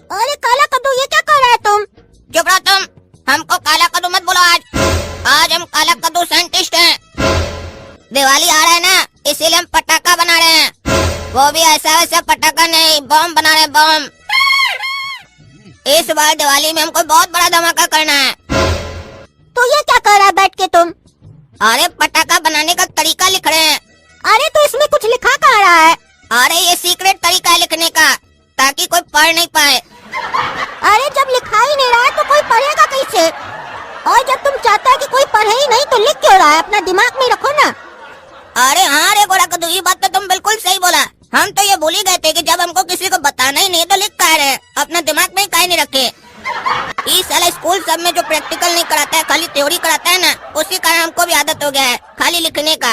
अरे काला कद्दू, ये क्या कर रहा है तुम? चुप रहो तुम, हमको काला कद्दू मत बोलो। आज हम काला कद्दू साइंटिस्ट हैं। दिवाली आ रहा है ना, इसीलिए हम पटाखा बना रहे हैं। वो भी ऐसा वैसा पटाखा नहीं, बम बना रहे हैं, बम। इस बार दिवाली में हमको बहुत बड़ा धमाका करना है। तो ये क्या कर रहा है बैठ के तुम? अरे पटाखा बनाने का तरीका लिख रहे हैं। अरे तो इसमें कुछ लिखा कहाँ रहा है? अरे ये सीक्रेट तरीका है लिखने का, ताकि कोई पढ़ नहीं पाए। अरे जब लिखा ही नहीं रहा है तो कोई पढ़ेगा कैसे? और जब तुम चाहता है कि कोई पढ़े ही नहीं तो लिख क्यों रहा है? अपना दिमाग में रखो ना। अरे हाँ रे गोरा कद्दू, ये बात तो तुम बिल्कुल सही बोला। हम तो ये भूल ही गए थे कि जब हमको किसी को बताना ही नहीं तो लिख कह रहे, अपना दिमाग में काहे नहीं रखे। इस साल स्कूल सब में जो प्रैक्टिकल नहीं कराता है, खाली थ्योरी कराता है ना, उसी कारण हमको भी आदत हो गया है खाली लिखने का।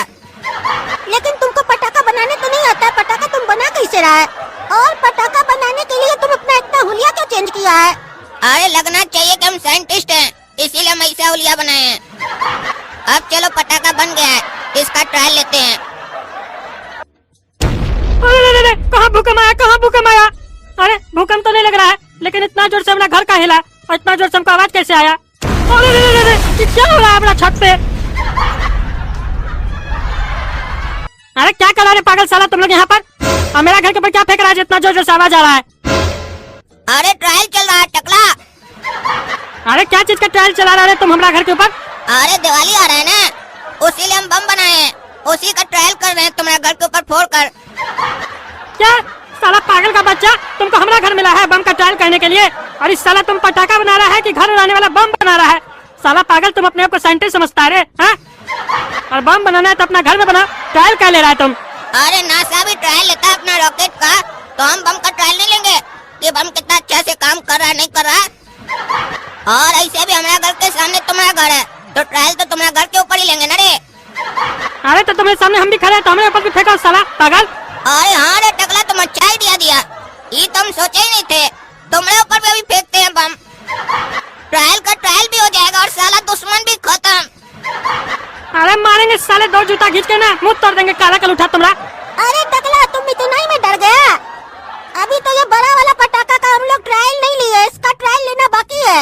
लेकिन तुमको पटाखा बनाने तो नहीं आता है, पटाखा तुम बना कैसे रहा है? और पटाखा बनाने के लिए तुम अपना इतना हुलिया क्यों चेंज किया है? अरे लगना चाहिए कि हम साइंटिस्ट हैं, इसीलिए हम ऐसा हुलिया बनाए हैं। अब चलो पटाखा बन गया है, इसका ट्रायल लेते हैं। अरे कहाँ भूकंप आया, कहाँ भूकंप आया? अरे भूकंप तो नहीं लग रहा है, लेकिन इतना जोर से अपना घर का हिला और इतना जोर से हमको आवाज कैसे आया? अरे क्या हो रहा है अपना छत पे? अरे क्या कर रहा है पागल साला तुम लोग यहाँ पर? और मेरा घर के ऊपर क्या फेंक रहा है जितना जोर से आवाज आ रहा है? अरे ट्रायल चल रहा है टकला। अरे क्या चीज का ट्रायल चला रहा है तुम हमारा घर के ऊपर? अरे दिवाली आ रहा है ना, उसीलिए हम बम बनाए हैं, उसी का ट्रायल कर रहे हैं तुम्हारे घर के ऊपर फोड़ कर। क्या साला पागल का बच्चा, तुमको हमारा घर मिला है बम का ट्रायल करने के लिए, और इस साला तुम पटाखा बना रहा है कि घर उड़ाने वाला बम बना रहा है? साला पागल, तुम अपने आप को साइंटिस्ट समझता है? और बम बनाना है तो अपना घर में बना, ट्रायल क्या ले रहा है तुम? अरे नासा भी ट्रायल लेता है अपना रॉकेट का, तो हम बम का ट्रायल नहीं लेंगे कि बम कितना अच्छा से काम कर रहा है नहीं कर रहा है। और ऐसे भी हमारे घर के सामने तुम्हारा घर है, तो ट्रायल तो तुम्हारे घर के ऊपर ही लेंगे ना रे। अरे तो तुम्हारे सामने हम भी खड़े हैं, तो हमारे ऊपर भी फेंका साला पागल। अरे हाँ रे टकला, तुम अच्छा आइडिया दिया, ये तुम सोचे ही नहीं थे। तुम्हारे ऊपर भी अभी फेंकते हैं बम, ट्रायल का ट्रायल भी हो जाएगा और साला दुश्मन भी खत्म। अरे मारेंगे साले, दो जूता खींच के ना मुंह तोड़ देंगे काला कल उठा तुमरा। अरे टकला, तुम इतना ही में डर गया? अभी तो ये बड़ा वाला पटाखा का हम लोग ट्रायल नहीं लिए, इसका ट्रायल लेना बाकी है।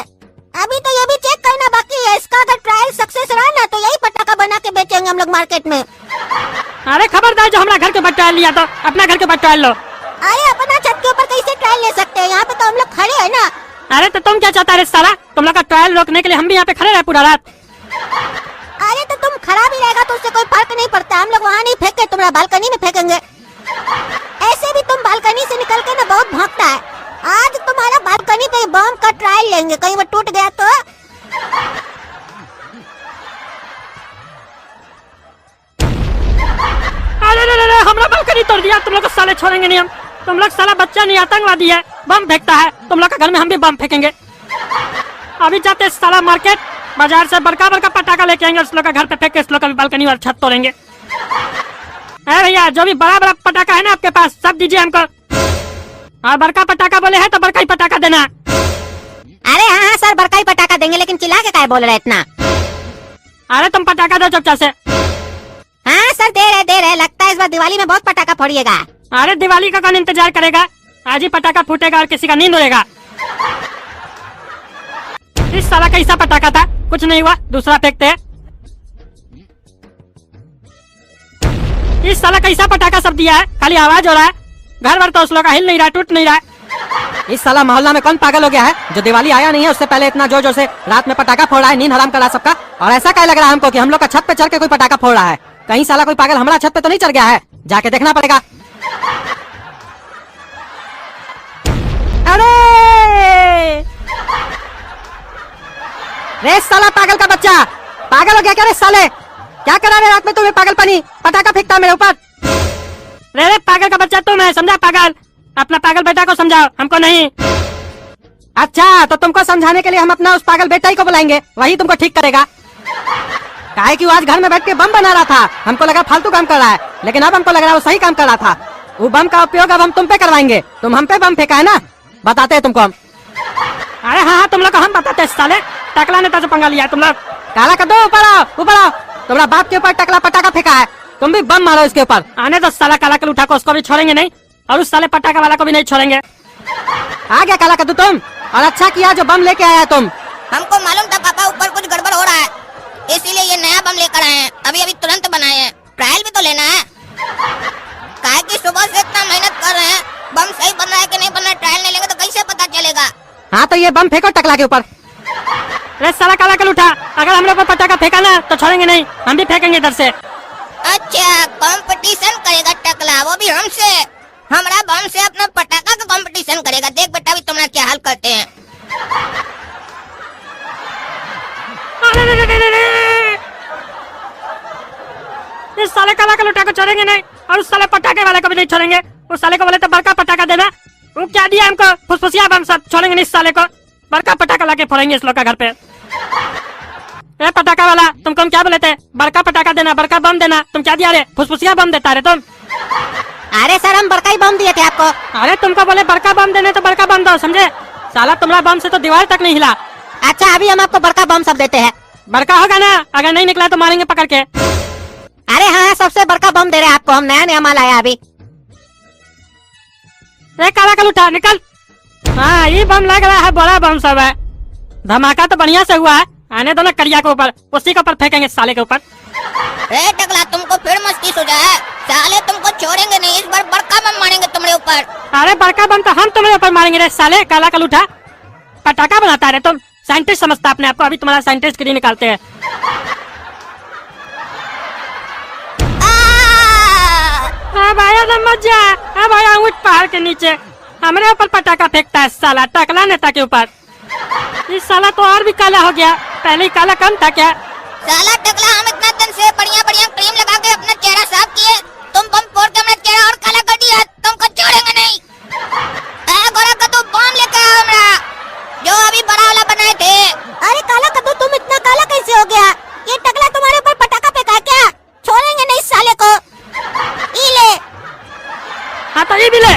अभी तो ये भी चेक करना बाकी है, इसका अगर ट्रायल सक्सेस रहा ना तो यही पटाखा बना के बेचेंगे हम लोग मार्केट में। अरे खबरदार, जो हमारा घर के ऊपर ट्रायल लिया तो अपना घर के ऊपर ट्रायल लो। अरे अपना छत के ऊपर कैसे ट्रायल ले सकते हैं? यहाँ पे तो हम लोग खड़े हैं ना। अरे तो तुम क्या चाहता है साला? तुम लोग का ट्रायल रोकने के लिए हम भी यहाँ पे खड़े रहे पूरा रात। अरे तो तुम खड़ा भी रहेगा तो उससे कोई फर्क नहीं पड़ता, हम लोग वहाँ नहीं फेंके, तुम्हारा बालकनी में फेंकेंगे। ऐसे भी तुम बालकनी से निकल के ना बहुत भागता है। आज तुम्हारा बालकनी पे बम का ट्रायल लेंगे, कहीं वो टूट गया तो। अरे हमरा बालकनी तोड़ दिया, तुम लोग को साले छोड़ेंगे नहीं हम। तुम लोग साला बच्चा नहीं आतंकवादी है, बम फेंकता है, तुम लोग का घर में हम भी बम फेंकेंगे। अभी जाते साला मार्केट, बाजार से बड़का बड़का पटाखा लेके आएंगे, उस लोग का घर पे फेंक के उस लोग का भी बालकनी और छत तोड़ेंगे। अरे भैया, जो भी बड़ा बड़ा पटाखा है ना आपके पास, सब दीजिए हमको। और बड़का पटाखा बोले है तो बड़का ही पटाखा देना। अरे हाँ सर, बड़का ही पटाखा देंगे, लेकिन चिल्ला के काहे बोल रहे इतना? अरे तुम पटाखा दो चुपचाप से। हाँ सर, दे रहे, लगता है इस बार दिवाली में बहुत पटाखा फोड़िएगा। अरे दिवाली का कौन इंतजार करेगा, आज ही पटाखा फूटेगा और किसी का नींद उड़ेगा। इस साला कैसा पटाखा था, कुछ नहीं हुआ, दूसरा फेंकते हैं। इस साला कैसा पटाखा सब दिया है, खाली आवाज हो रहा है, घर भर तो उस लोग का हिल नहीं रहा, टूट नहीं रहा है। इस साला मोहल्ला में कौन पागल हो गया है जो दिवाली आया नहीं है उससे पहले इतना जोर जोर से रात में पटाखा फोड़ रहा है, नींद हराम कर रहा है सबका। और ऐसा क्या लग रहा है हमको कि हम लोग का छत पे चढ़ के कोई पटाखा फोड़ रहा है? कहीं साला कोई पागल हमारा छत पे तो नहीं चढ़ गया है? जाके देखना पड़ेगा। अरे रे साला पागल का बच्चा, पागल हो गया क्या रे साले? क्या करा रे रात में तुम्हें पागलपनी? पटाखा फेंकता है मेरे ऊपर। रे पागल का बच्चा तुम है, समझा पागल? अपना पागल बेटा को समझाओ, हमको नहीं। अच्छा, तो तुमको समझाने के लिए हम अपना उस पागल बेटा ही को बुलाएंगे, वही तुमको ठीक करेगा। काहे कि वो आज घर में बैठ के बम बना रहा था, हमको लगा फालतू काम कर रहा है, लेकिन अब हमको लग रहा है वो सही काम कर रहा था। वो बम का उपयोग अब हम तुम पे करवाएंगे। तुम हम पे बम फेंका है ना, बताते हैं तुमको हम। अरे हाँ, तुम लोग को हम बताते हैं साले, टकला ने तो पंगा लिया तुम लोग। काला कर दो, ऊपर आओ, ऊपर आओ। तुम्हारा बाप के ऊपर टकला पटाखा फेंका है, तुम भी बम मारो इसके ऊपर। आने तो साला काला कल उठा को, उसको भी छोड़ेंगे नहीं, और उस साले पटाखा वाला को भी नहीं छोड़ेंगे। आ गया काला कद्दू तुम, और अच्छा किया जो बम लेके आया तुम। हमको मालूम था पापा ऊपर कुछ गड़बड़ हो रहा है, इसीलिए ये नया बम लेकर आए हैं। अभी अभी तुरंत बनाए हैं, ट्रायल भी तो लेना है। काहे कि सुबह से इतना मेहनत कर रहे हैं, बम सही बन रहा है कि नहीं बन रहा है, ट्रायल नहीं लेंगे तो कैसे पता चलेगा। हाँ तो ये बम फेंको टकला के ऊपर। अरे साला काला कल उठा, अगर हम लोग पर पटाखा फेंका ना तो छोड़ेंगे नहीं, हम भी फेंकेंगे इधर से। अच्छा कंपटीशन करेगा टकला, वो भी हमसे। हमारा बम से अपना पटाखा का कंपटीशन करेगा। देख बेटा अभी तुम्हारा क्या हाल करते हैं। अरे रे रे रे रे रे। इस साले काला कल उठा को छोड़ेंगे नहीं, और उस साले पटाखे वाले को भी नहीं छोड़ेंगे। उस साले को बोले तो बड़का पटाखा देना, वो क्या दिया हमको, फुसफुसिया बम। सब छोड़ेंगे नहीं इस साले को, बड़का पटाखा लाके फोड़ेंगे इस लोग का घर पे। ए पटाखा वाला, तुमको हम क्या बोले थे, बड़का पटाखा देना, बड़का बम देना, तुम क्या दिया रे, फुसफुसिया बम देता रे तुम। अरे सर हम बड़का ही बम दिए थे आपको। अरे तुमको बोले बड़का बम देने तो बड़का बम दो, समझे। साला तुम्हारा बम से तो दीवार तक नहीं हिला। अच्छा अभी हम आपको बड़का बम सब देते हैं। बड़का होगा ना, अगर नहीं निकला तो मारेंगे पकड़ के। अरे हाँ सबसे बड़का बम दे रहे हैं आपको हम, नया नया माल आया अभी। ए काला कल उठा निकल। हाँ ये बम लग रहा है, बड़ा बम सब है। धमाका तो बढ़िया से हुआ है, आने दो ना करिया के ऊपर, उसी के ऊपर फेंकेंगे साले के ऊपर। ए टकला तुमको फिर मस्ती सूझा है, साले तुमको छोड़ेंगे नहीं, इस बार बड़का बम मारेंगे तुम्हारे ऊपर। अरे बड़का बम तो हम तुम्हारे ऊपर मारेंगे रे साले काला कल उठा। पटाखा बनाता रे तुम, साइंटिस्ट समझता अपने आपको, अभी तुम्हारा साइंटिस्ट गिरी निकालते हैं। अब आया ना मजा, अब आया ऊंट पहाड़ के नीचे, हमारे ऊपर पटाखा फेंकता है साला टकला नेता के ऊपर। इस साला तो और भी काला हो गया, पहले ही काला कम था क्या। साला टकला हम इतना दिन से बढ़िया बढ़िया क्रीम लगा के अपना चेहरा साफ किए, तुम बम फोड़ के अपना चेहरा और काला कर दिया, तुमको छोड़ेंगे नहीं। गोरा कद्दू बम लेकर आओ हमरा, जो अभी बड़ा वाला बनाए थे। अरे काला कद्दू तुम इतना काला कैसे हो गया, ये टकला तुम्हारे ऊपर पटाखा फेंका है क्या, छोड़ेंगे नहीं इस साले को। ई ले। हाँ तो ये भी ले।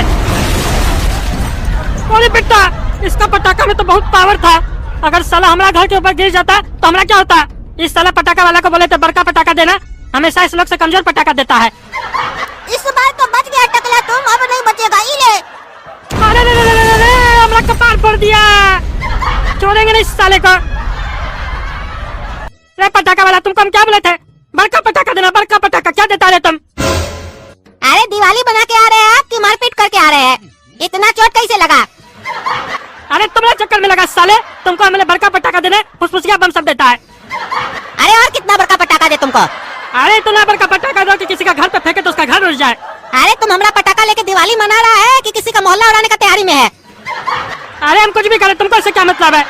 अरे बेटा इसका पटाखा में तो बहुत पावर था, अगर साला हमारा घर के ऊपर गिर जाता तो हमारा क्या होता। इस साला पटाखा वाला को बोले तो बड़का पटाखा देना, हमेशा इस लोग से कमजोर पटाखा देता है। इस बार तो बच गया टकला तुम, अब नहीं बचेगा। ई ले। अरे रे रे रे रे रे, हमारा कपार फोड़ दिया, छोड़ेंगे नहीं इस साले को। रे पटाखा वाला तुमको हम क्या बोले थे, बड़का पटाखा देना, बड़का पटाखा, क्या देता है तुम। अरे दिवाली बना के आ रहे हैं आपकी, मारपीट करके आ रहे हैं, इतना चोट कैसे लगा। अरे तुम्हारे चक्कर में लगा साले, तुमको हमें बड़का पटाखा देने, फुसफुसिया बम सब देता है। अरे और कितना बड़का पटाखा दे तुमको। अरे इतना बड़का पटाखा दो कि किसी का घर पे फेंके तो उसका घर उड़ जाए। अरे तुम हमारा पटाखा लेके दिवाली मना रहा है कि किसी का मोहल्ला उड़ाने का तैयारी में है। अरे हम कुछ भी करें, तुमको इससे क्या मतलब है।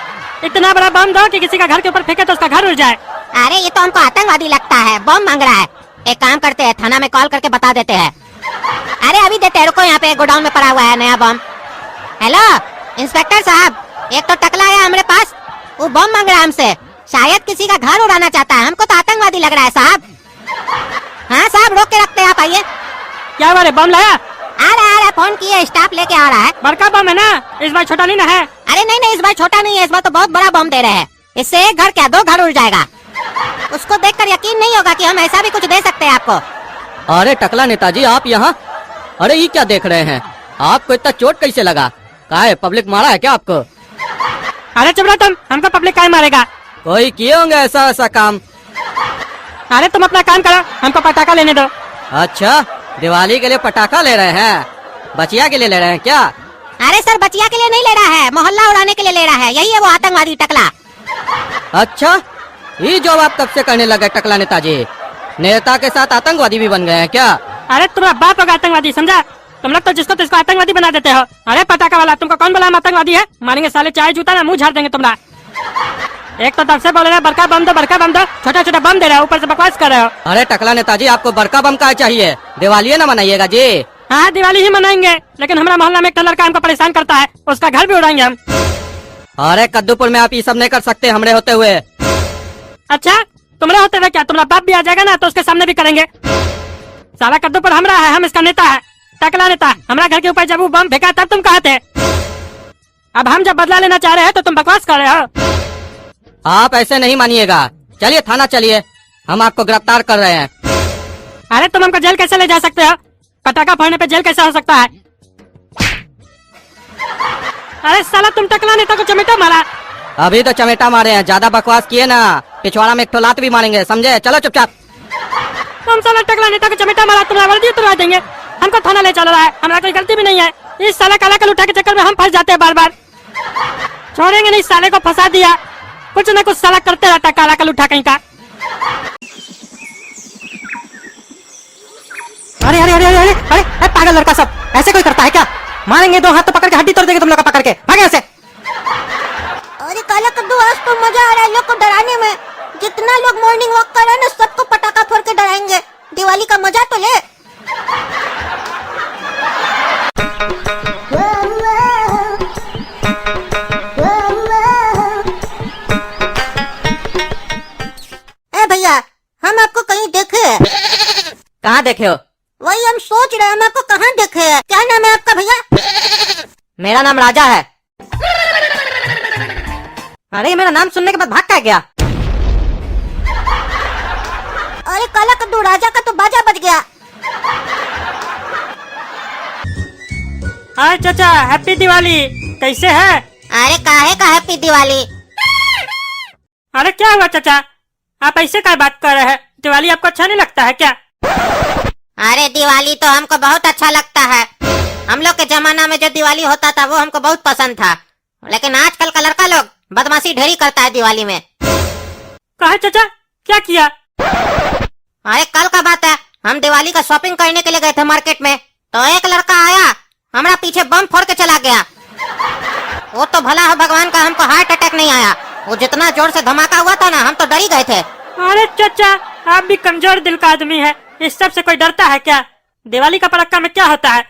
इतना बड़ा बम दो कि किसी का घर के ऊपर फेंके तो उसका घर उड़ जाए। अरे ये तो हमको आतंकवादी लगता है, बम मांग रहा है। एक काम करते हैं, थाना में कॉल करके बता देते हैं। अरे अभी देते हैं, रुको, यहाँ पे गोडाउन में पड़ा हुआ है नया बम। हेलो इंस्पेक्टर साहब, एक तो टकला आया हमारे पास, वो बम मांग रहा है हमसे, शायद किसी का घर उड़ाना चाहता है, हमको तो आतंकवादी लग रहा है साहब। हाँ साहब रोक के रखते हैं, आप आइए। क्या बारे बम लाया। आ रहा है, फोन किए, स्टाफ लेके आ रहा है। बड़का बम है ना, इस बार छोटा नहीं ना है। अरे नहीं नहीं, इस बार छोटा नहीं है, इस बार तो बहुत बड़ा बम दे रहे हैं, इससे एक घर क्या दो घर उड़ जाएगा। उसको देखकर यकीन नहीं होगा कि हम ऐसा भी कुछ दे सकते हैं आपको। अरे टकला नेताजी आप यहाँ, अरे ये क्या देख रहे हैं, आपको इतना चोट कैसे लगा, कहा है पब्लिक मारा है क्या आपको। अरे चुप रहो तुम, हमको पब्लिक काय मारेगा। कोई किए होंगे ऐसा ऐसा काम। अरे तुम अपना काम करो, हमको पटाखा लेने दो। अच्छा दिवाली के लिए पटाखा ले रहे हैं, बचिया के लिए ले रहे हैं क्या। अरे सर बचिया के लिए नहीं ले रहा है, मोहल्ला उड़ाने के लिए ले रहा है, यही है वो आतंकवादी टकला। अच्छा ये जॉब आप कब से करने लगे टकला नेताजी, नेता के साथ आतंकवादी भी बन गए हैं क्या। अरे तुम्हारा बाप होगा आतंकवादी, समझा। तुम लोग तो जिसको तिसको आतंकवादी बना देते हो। अरे पटाखा वाला तुमको कौन बोला हम आतंकवादी है, मारेंगे साले चाय जूता ना मुंह झाड़ देंगे तुम्हारा। एक तो तब से बोल रहे हैं बड़का बम दो, बड़का बम दो, छोटा छोटा बम दे रहे हो, ऊपर से बकवास कर रहे हो। अरे टकला नेताजी आपको बड़का बम का चाहिए, दिवाली ना मनाइएगा जी। हाँ दिवाली ही मनाएंगे, लेकिन हमारा मोहल्ला में एक लड़का हमको परेशान करता है, उसका घर भी उड़ाएंगे हम। अरे कद्दूपुर में आप ये सब नहीं कर सकते हमरे होते हुए। अच्छा तुम्हारे होते हुए क्या, तुम्हारा बाप भी आ जाएगा ना तो उसके सामने भी करेंगे। साला कद्दूपुर हमरा है, हम इसका नेता है, टकला नेता। हमारा घर के ऊपर जब वो बम फेंका तब तुम कहा थे, अब हम जब बदला लेना चाह रहे हैं तो तुम बकवास कर रहे हो। आप ऐसे नहीं मानिएगा, चलिए थाना चलिए, हम आपको गिरफ्तार कर रहे हैं। अरे तुम हमको जेल कैसे ले जा सकते हो, पटाखा फोड़ने पे जेल कैसे हो सकता है। अरे साला तुम टकला नेता को चमेटा मारा। अभी तो चमेटा मारे हैं, ज्यादा बकवास किए ना पिछवाड़ा में एक ठो लात भी मारेंगे, समझे? चलो चुपचाप। तुम साला टकला नेता को चमेटा मारा, तुम्हारा वर्दी उतरवा देंगे। हमको थाना ले चल रहा है, हमारा कोई गलती भी नहीं है। इस साला काला कल उठा के चक्कर में हम फंस जाते हैं बार बार। छोड़ेंगे नहीं, साले को फंसा दिया, कुछ न कुछ साला करते रहता है काला कल उठा कहीं का। अरे अरे अरे अरे अरे अरे पागल लड़का सब ऐसे कोई करता है क्या? मारेंगे, दो हाथ तो पकड़ के हड्डी तोड़ देंगे तुम लोग का पकड़ के, भागे ऐसे। अरे काला कद्दू, आज तो मजा आ रहा है लोग को डराने में। जितना लोग मॉर्निंग वॉक कर रहे हैं ना, सबको पटाखा फोड़ के डराएंगे। दिवाली का मजा तो ले। ए भैया, हम आपको कहीं देखे हैं। कहाँ देखे हो? वही हम सोच रहे हैं, हम आपको कहाँ देखे हैं। क्या नाम है आपका भैया? मेरा नाम राजा है। अरे मेरा नाम सुनने के बाद भाग का गया। अरे काला कद्दू, राजा का तो बाजा बज गया। हाय चाचा, हैप्पी दिवाली। कैसे है? अरे काहे का हैप्पी दिवाली? अरे क्या हुआ चाचा, आप ऐसे क्या बात कर रहे हैं? दिवाली आपको अच्छा नहीं लगता है क्या? अरे दिवाली तो हमको बहुत अच्छा लगता है। हम लोग के जमाना में जो दिवाली होता था वो हमको बहुत पसंद था, लेकिन आजकल का लड़का लोग बदमाशी ढेरी करता है दिवाली में। कहा चाचा, क्या किया? अरे कल का बात है, हम दिवाली का शॉपिंग करने के लिए गए थे मार्केट में, तो एक लड़का आया, हमारा पीछे बम फोड़ के चला गया। वो तो भला हो भगवान का, हमको हार्ट अटैक नहीं आया। वो जितना जोर से धमाका हुआ था ना, हम तो डर ही गए थे। अरे चाचा, आप भी कमजोर दिल का आदमी है, इस सब से कोई डरता है क्या? दिवाली का पटाखा में क्या होता है?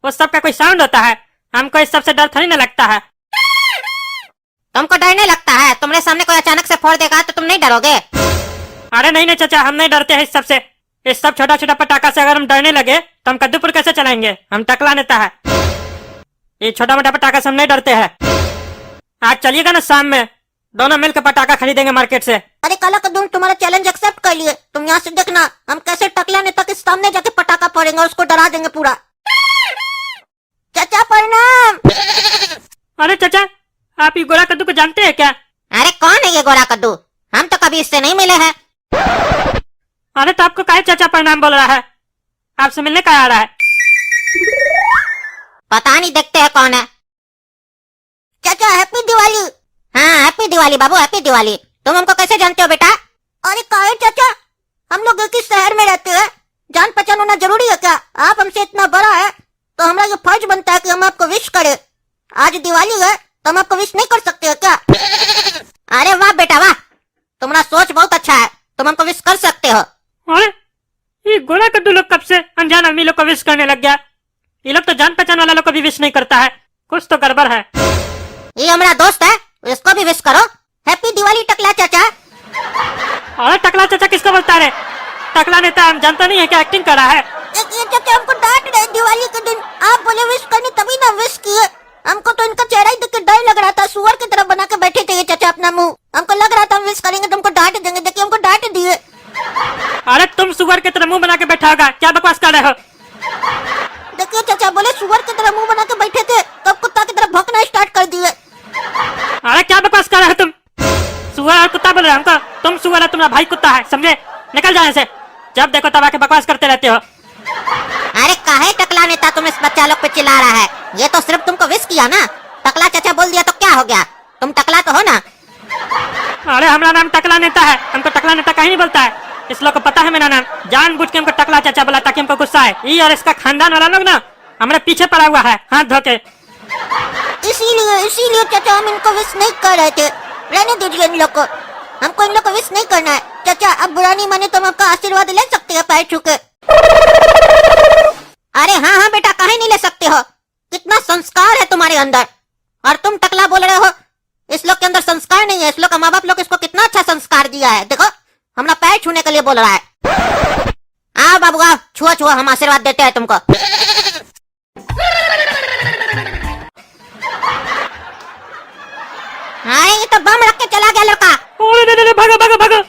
उस सब का कोई साउंड होता है। हमको इस सब से डर थोड़ी न लगता है। तुमको डर नहीं लगता है? तुम्हारे सामने कोई अचानक से फोड़ देगा तो तुम नहीं डरोगे? अरे नहीं नहीं चाचा, हम नहीं डरते हैं इस सब से। इस सब छोटा छोटा पटाखा से अगर हम डरने लगे तो हम कद्दूपुर कैसे चलाएंगे? हम टकला नेता है, ये छोटा मोटा पटाखा से हम नहीं डरते हैं। आज चलिएगा ना, शाम में दोनों मिलकर पटाखा खरीदेंगे मार्केट से। अरे काला कद्दू, तुम्हारा चैलेंज एक्सेप्ट कर लिए। तुम यहाँ से देखना, हम कैसे टकला नेता के सामने जाके पटाखा फोड़ेंगे, उसको डरा देंगे पूरा। चाचा प्रणाम। अरे चाचा, आप ये गोरा कद्दू को जानते हैं क्या? अरे कौन है ये गोरा कद्दू? हम तो कभी इससे नहीं मिले हैं। अरे तो आपको काहे चाचा प्रणाम बोल रहा है? आपसे मिलने का आ रहा है। पता नहीं, देखते हैं कौन है। चाचा हैप्पी दिवाली। हाँ हैप्पी दिवाली बाबू, हैप्पी दिवाली। तुम हमको कैसे जानते हो बेटा? अरे काहे चाचा, हम लोग एक ही शहर में रहते हैं, जान पहचान होना जरूरी है क्या? आप हमसे इतना बड़ा है तो हमारा ये फर्ज बनता है कि हम आपको विश करें। आज दिवाली है तो हम आपको विश नहीं कर सकते हैं क्या? अरे वाह बेटा वाह, तुम्हारा सोच बहुत अच्छा है, तुम हमको विश कर सकते हो। अरे ये गोरा कद्दू लोग कब से अनजान आदमी लोग को विश करने लग गया? ये लोग तो जान पहचान वाला लोग को भी विश नहीं करता है, कुछ तो गड़बड़ है। ये हमारा दोस्त है, इसको भी विश करो। हैप्पी दिवाली टकला चाचा। अरे टकला चाचा किसको बोलता है? टकला नेता हम जानता नहीं है क्या, एक्टिंग कर रहा है? ये चाचा हमको डांट रहे दिवाली के दिन। आप बोले विश करने तभी ना विश किए। हमको तो इनका चेहरा ही देख के डर लग रहा था, सुअर की तरफ बना के बैठे थे ये चाचा अपना मुंह। हमको लग रहा था हम विश करेंगे तुमको डांट देंगे, देखिए हमको डांट दिए। अरे तुम सुअर की तरह मुंह बना के बैठा होगा, क्या बकवास कर रहे हो? देखिए चाचा, बोले सुअर की तरह मुंह बना के बैठे थे, तब कुत्ता की तरह भौंकना स्टार्ट कर दिए। अरे क्या बकवास कर रहे हो तुम? सुअर और कुत्ता बोल रहे हो हमको? तुम सुअर है, तुम्हारा भाई कुत्ता है, समझे? निकल जाए से, जब देखो तब आके बकवास करते रहते हो। अरे काहे टकला नेता तुम इस बच्चा लोग पे चिल्ला रहा है? ये तो सिर्फ तुमको विश किया ना, टकला चाचा बोल दिया तो क्या हो गया? तुम टकला तो हो ना? अरे हमारा नाम टकला नेता है, हमको टकला नेता कहीं नहीं बोलता है। इस लोग को पता है मेरा नाम, जानबूझ के हमको टकला चाचा बोला ताकि हमको गुस्सा है। ये और इसका खानदान वाला लोग ना हमारे पीछे पड़ा हुआ है हाथ धो के। इसीलिए चाचा हम इनको विश नहीं कर रहे थे। रहने दीजिए इन लोग को, हमको इन लोग को विश नहीं करना है। चाचा अब बुरा नहीं माने तो हम आपका आशीर्वाद ले सकते हैं पैर छू के। अरे हाँ हाँ बेटा, काहे नहीं ले सकते हो? कितना संस्कार है तुम्हारे अंदर, और तुम टकला बोल रहे हो। इस लोग के अंदर संस्कार नहीं है। इस लोग का माँ बाप लोग इसको कितना अच्छा संस्कार दिया है, देखो हमारा पैर छूने के लिए बोल रहा है। आओ बाबू आओ, छुआ छुआ, हम आशीर्वाद देते हैं तुमको। हाँ ये तो बम रख के चला गया लड़का। अरे भागो भागो भागो।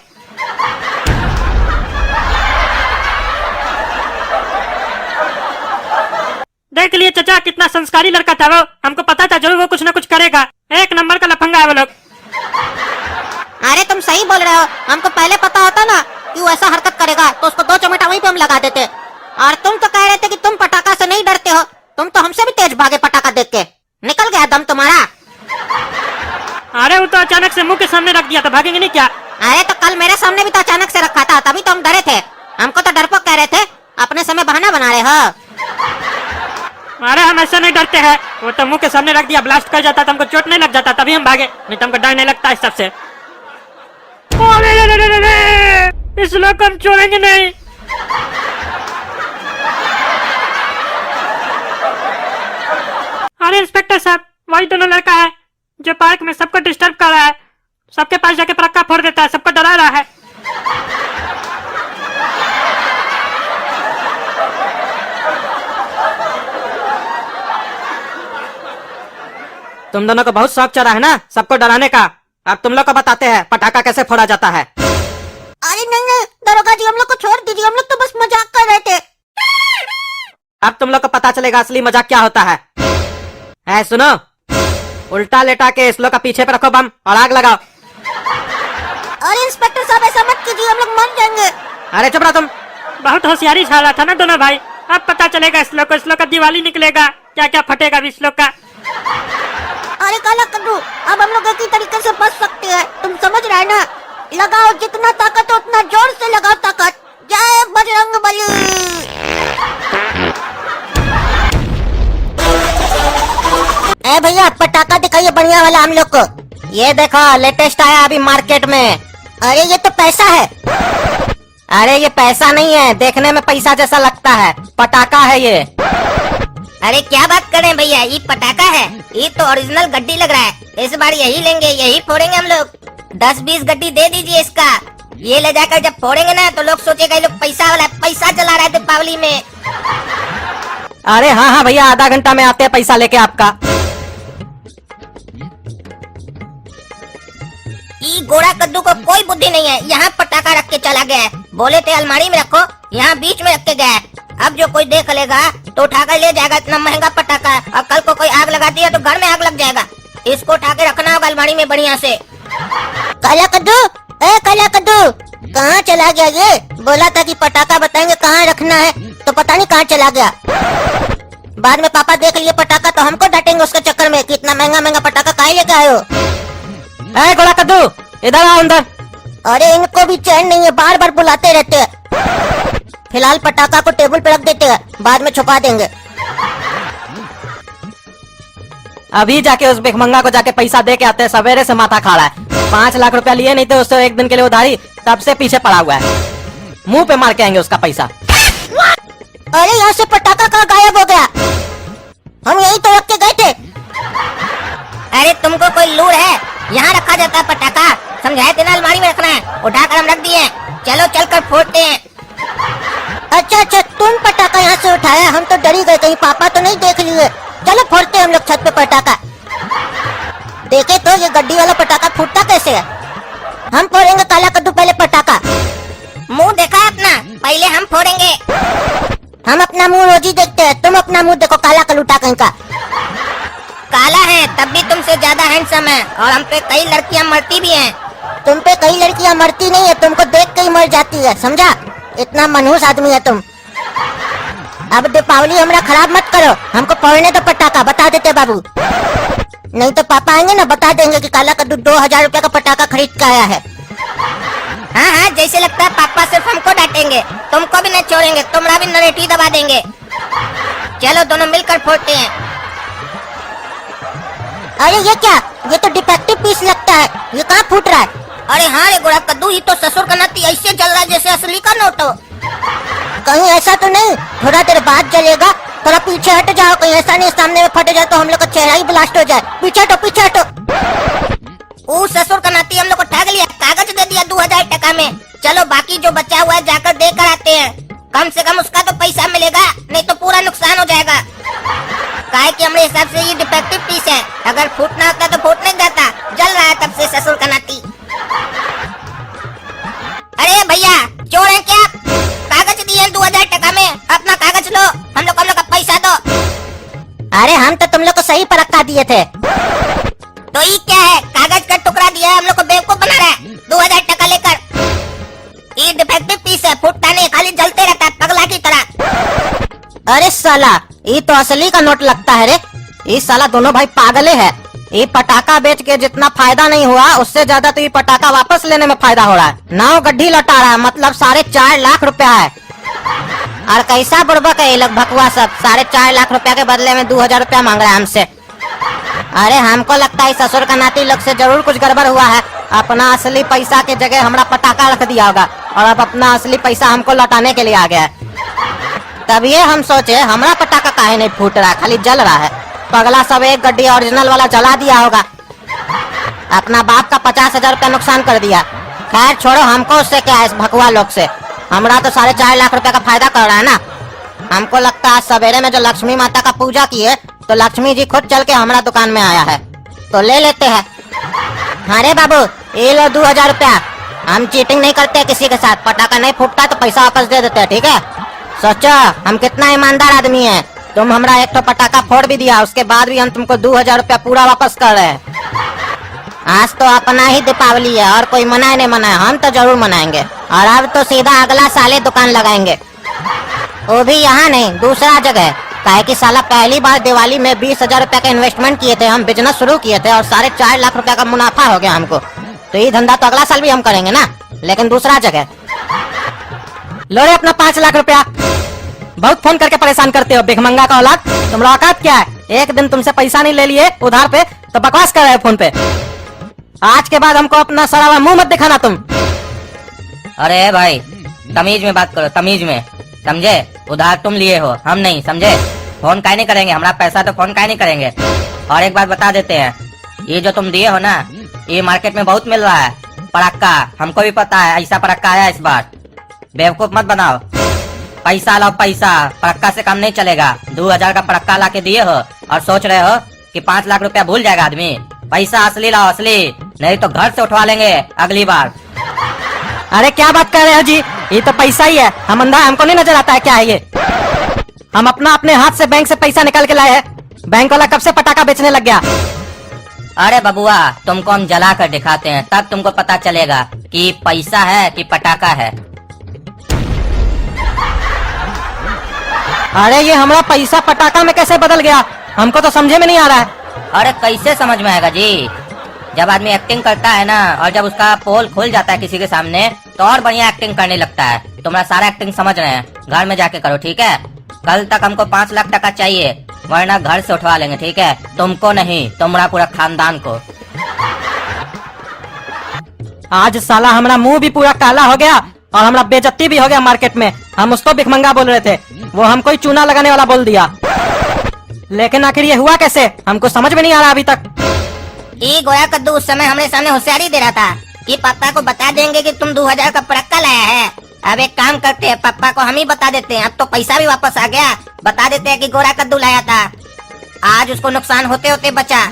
देख लिए चचा कितना संस्कारी लड़का था वो। हमको पता था जरूर वो कुछ न कुछ करेगा। एक नंबर का लफंगा है वो लोग। अरे तुम सही बोल रहे हो, हमको पहले पता होता ना कि वो ऐसा हरकत करेगा तो उसको 2 चमेटा वहीं पे हम लगा देते। और तुम तो कह रहे थे कि तुम पटाखा से नहीं डरते हो, तुम तो हमसे भी तेज भागे पटाखा देख के। निकल गया दम तुम्हारा। अरे वो तो अचानक से मुंह के सामने रख दिया था, भागेंगे नहीं क्या? अरे तो कल मेरे सामने भी तो अचानक से रखा था, तभी तो हम डरे थे। हमको तो डरपोक कह रहे थे, अपने समय बहाना बना रहे हो। अरे हम ऐसा नहीं डरते हैं। वो तो मुंह के सामने रख दिया, ब्लास्ट कर जाता तो हमको चोट नहीं लग जाता, तभी हम भागे, नहीं तो हमको डर नहीं लगता इस सबसे। इस लोग को हम छोड़ेंगे नहीं। अरे इंस्पेक्टर साहब, वही दोनों लड़का है जो पार्क में सबको डिस्टर्ब कर रहा है, सबके पास जाके पटाखा फोड़ देता है, सबको डरा रहा है। तुम दोनों को बहुत शौक चढ़ा है ना सबको डराने का। अब तुम लोग को बताते हैं पटाखा कैसे फोड़ा जाता है। अरे नहीं, दरोगा जी हम लोग को छोड़ दीजिए, हम लोग तो बस मजाक कर रहे थे। अब तुम लोग को पता चलेगा असली मजाक क्या होता है। सुनो, उल्टा लेटा के इस लोग का पीछे पे रखो बम और आग लगाओ। अरे इंस्पेक्टर साहब ऐसा मत कीजिए, हम लोग मर जाएंगे। अरे चुप रहो तुम। बहुत होशियारी छा रहा था ना दोनों भाई। अब पता चलेगा इस लोग को, इस लोग का दिवाली निकलेगा, क्या क्या फटेगा भी इस लोग का। अरे काला कद्दू, अब हम लोग एक ही तरीके से बच सकते हैं, तुम समझ रहे हैं ना। लगाओ जितना ताकत हो उतना जोर से लगाओ ताकत। जय बजरंगबली। ए भैया पटाखा दिखाइए बढ़िया वाला हम लोग को। ये देखो लेटेस्ट आया अभी मार्केट में। अरे ये तो पैसा है। अरे ये पैसा नहीं है, देखने में पैसा जैसा लगता है, पटाखा है ये। अरे क्या बात कर रहे हैं भैया, ये पटाखा है, ये तो ओरिजिनल गड्डी लग रहा है। इस बार यही लेंगे, यही फोड़ेंगे हम लोग। 10-20 गड्डी दे दीजिए इसका। ये ले जाकर जब फोड़ेंगे ना तो लोग सोचेगा ये लोग पैसा वाला है, पैसा चला रहा है दीपावली में। अरे हाँ हाँ भैया, आधा घंटा में आते हैं पैसा लेके आपका। ये गोरा कद्दू को कोई बुद्धि नहीं है, यहाँ पटाखा रख के चला गया है। बोले थे अलमारी में रखो, यहाँ बीच में रख के गया है। अब जो कोई देख लेगा तो उठा कर ले जाएगा, इतना महंगा पटाखा है। और कल को कोई आग लगा दिया तो घर में आग लग जाएगा। इसको उठा के रखना होगा अलमारी में बढ़िया से। काला कद्दू, ए काला कद्दू, कहाँ चला गया ये? बोला था कि पटाखा बताएंगे कहाँ रखना है, तो पता नहीं कहाँ चला गया। बाद में पापा देख लिए पटाखा तो हमको डांटेंगे उसके चक्कर में कि इतना महंगा महंगा पटाखा काहे लेके आए हो। ए गोला कद्दू, इधर आओ अंदर। अरे इनको भी चैन नहीं है, बार बार बुलाते रहते हैं। फिलहाल पटाखा को टेबल पे रख देते हैं, बाद में छुपा देंगे। अभी जाके उस भिखमंगा को जाके पैसा दे के आते हैं, सवेरे से माथा खा रहा है। 5 लाख रुपया लिए नहीं थे उससे एक दिन के लिए उधारी, तब से पीछे पड़ा हुआ है। मुंह पे मार के आएंगे उसका पैसा। अरे यहाँ से पटाखा कहाँ गायब हो गया? हम यही तो रख के गए थे। अरे तुमको कोई लूर है, यहाँ रखा जाता है पटाखा, समझाए थे ना अलमारी में रखना है, उठाकर हम रख दिए। चलो चलकर फोड़ते हैं। अच्छा अच्छा, तुम पटाखा यहाँ से उठाया, हम तो डर ही गए कहीं पापा तो नहीं देख लिए। चलो फोड़ते हैं हम लोग छत पे पटाखा। देखे तो ये गड्डी वाला पटाखा फूटता कैसे है। हम फोड़ेंगे काला कद्दू पहले पटाखा। मुंह देखा अपना, पहले हम फोड़ेंगे। हम अपना मुंह रोज ही देखते हैं, तुम अपना मुंह देखो काला कलूटा कहीं का। काला है तब भी तुमसे ज्यादा हैंडसम है, और हम पे कई लड़कियां मरती भी हैं। तुम पे कई लड़कियां मरती नहीं है, तुमको देख के ही मर जाती है, समझा? इतना मनहूस आदमी है तुम। अब दीपावली हमारा खराब मत करो, हमको फोड़ने दो पटाखा, बता देते बाबू। नहीं तो पापा आएंगे ना, बता देंगे कि काला कद्दू 2000 रुपया का पटाखा खरीद के आया है। हाँ हाँ, जैसे लगता है पापा सिर्फ हमको डांटेंगे, तुमको भी न छोड़ेंगे, तुम्हारा भी नरेटी दबा देंगे। चलो दोनों मिलकर फोड़ते हैं। अरे ये क्या, ये तो डिफेक्टिव पीस लगता है, ये कहाँ फूट रहा है? अरे हाँ रे गोरा कद्दू, ये तो ससुर का नाती ऐसे जल रहा है जैसे असली का नोट हो। कहीं ऐसा तो नहीं थोड़ा देर बाद जलेगा, थोड़ा पीछे हट जाओ, कहीं ऐसा नहीं सामने में फट जाए तो हम लोग का चेहरा ही ब्लास्ट हो जाए। पीछे हटो, पीछे हटो। वो ससुर का नाती हम लोग को ठग लिया, कागज दे दिया 2000 टका में। चलो बाकी जो बचा हुआ है जाकर दे कर आते हैं, कम से कम उसका तो पैसा मिलेगा, नहीं तो पूरा नुकसान हो जाएगा। काहे कि हमारे हिसाब से ये डिफेक्टिव पीस है, अगर फूटना होता तो फूट नहीं जाता। जल रहा है तब से ससुर का नाती। अरे भैया चोर है क्या? कागज दिए 2000 टका में, अपना कागज लो, हम लोग का पैसा दो। दिए थे। तो ये क्या है, कागज का टुकड़ा दिया है, हम लोग को बेवकूफ बना रहा है 2000 टका लेकर। ये डिफेक्टिव पीस है, फूटता नहीं, खाली जलते रहता है पगला की तरह। अरे साला, ये तो असली का नोट लगता है रे। ये साला दोनों भाई पागले है। ये पटाखा बेच के जितना फायदा नहीं हुआ, उससे ज्यादा तो ये पटाखा वापस लेने में फायदा हो रहा है। नाव गड्ढी लौटा रहा है, मतलब 4.5 लाख रुपया है। और कैसा बुड़बक है ये लोग भकुआ सब, 4.5 लाख रुपया के बदले में 2000 रुपया मांग रहा है हमसे। अरे हमको लगता है ससुर का नाती लोग से जरूर कुछ गड़बड़ हुआ है। अपना असली पैसा के जगह हमारा पटाखा रख दिया होगा और अब अपना असली पैसा हमको लौटाने के लिए आ गया है। तब ये हम सोचे हमारा पटाखा काहे नहीं फूट रहा, खाली जल रहा है। पगला सब एक गड्डी ओरिजिनल वाला जला दिया होगा, अपना बाप का 50,000 रुपया नुकसान कर दिया। खैर छोड़ो, हमको उससे क्या है, इस भकुआ लोग से। हमारा तो 4.5 लाख रुपया का फायदा कर रहा है ना। हमको लगता है सवेरे में जो लक्ष्मी माता का पूजा किए तो लक्ष्मी जी खुद चल के हमारा दुकान में आया है, तो ले लेते हैं। अरे बाबू ये लो 2000 रुपया। हम चीटिंग नहीं करते किसी के साथ, पटाखा नहीं फूटता तो पैसा वापस दे देते हैं, ठीक है। सोचो हम कितना ईमानदार आदमी है। तुम हमरा एक तो पटाखा फोड़ भी दिया, उसके बाद भी हम तुमको 2000 रुपया पूरा वापस कर रहे हैं। आज तो अपना ही दीपावली है और कोई मनाए नहीं मनाए, हम तो जरूर मनाएंगे। और अब तो सीधा अगला साल ही दुकान लगाएंगे, वो भी यहाँ नहीं दूसरा जगह। काहे कि साला पहली बार दिवाली में 20,000 रुपया का इन्वेस्टमेंट किए थे, हम बिजनेस शुरू किए थे और 4.5 लाख रुपया का मुनाफा हो गया हमको। तो ये धंधा तो अगला साल भी हम करेंगे ना, लेकिन दूसरा जगह। लो रे अपना 5 लाख रुपया। बहुत फोन करके परेशान करते हो भिखमंगा का औलाद। तुम औकात क्या है, एक दिन तुमसे पैसा नहीं ले लिए उधार पे तो बकवास कर रहे हो फोन पे। आज के बाद हमको अपना सड़ा हुआ मुंह मत दिखाना तुम। अरे भाई तमीज में बात करो, तमीज में, समझे। उधार तुम लिए हो, हम नहीं, समझे। फोन काहे नहीं करेंगे, हमारा पैसा तो फोन काहे नहीं करेंगे। और एक बात बता देते हैं, ये जो तुम दिए हो ना, ये मार्केट में बहुत मिल रहा है पटाखा। हमको भी पता है ऐसा पटाखा आया इस बार। बेवकूफ मत बनाओ, पैसा लाओ पैसा, पटाखा से काम नहीं चलेगा। 2000 का पटाखा ला के दिए हो और सोच रहे हो कि 5 लाख रुपया भूल जाएगा आदमी। पैसा असली लाओ, असली, नहीं तो घर से उठवा लेंगे अगली बार। अरे क्या बात कर रहे हो जी, ये तो पैसा ही है। हम अंधा, हमको नहीं नजर आता है क्या है ये। हम अपना अपने हाथ से बैंक से पैसा निकाल के लाए हैं। बैंक वाला कब से पटाखा बेचने लग गया। अरे बबुआ, तुमको हम जला कर दिखाते हैं, तब तुमको पता चलेगा कि पैसा है कि पटाखा है। अरे ये हमारा पैसा पटाखा में कैसे बदल गया, हमको तो समझे में नहीं आ रहा है। अरे कैसे समझ में आएगा जी, जब आदमी एक्टिंग करता है ना और जब उसका पोल खुल जाता है किसी के सामने तो और बढ़िया एक्टिंग करने लगता है। तुम्हारा सारा एक्टिंग समझ रहे हैं, घर में जाके करो, ठीक है। कल तक हमको 5 लाख टका चाहिए, वरना घर से उठवा लेंगे, ठीक है। तुमको नहीं, तुम्हारा पूरा खानदान को। आज साला हमारा मुंह भी पूरा काला हो गया और हमारा बेइज्जती भी हो गया मार्केट में। हम उसको भिखमंगा बोल रहे थे, वो हमको ही चूना लगाने वाला बोल दिया। लेकिन आखिर ये हुआ कैसे, हमको समझ में नहीं आ रहा अभी तक। ये गोया कद्दू उस समय हमारे सामने होशियारी दे रहा था कि पापा को बता देंगे कि तुम 2000 का पटाखा लाया है। अब एक काम करते हैं, पापा को हम ही बता देते हैं। अब तो पैसा भी वापस आ गया, बता देते हैं कि गोरा कद्दू लाया था। आज उसको नुकसान होते होते बचा।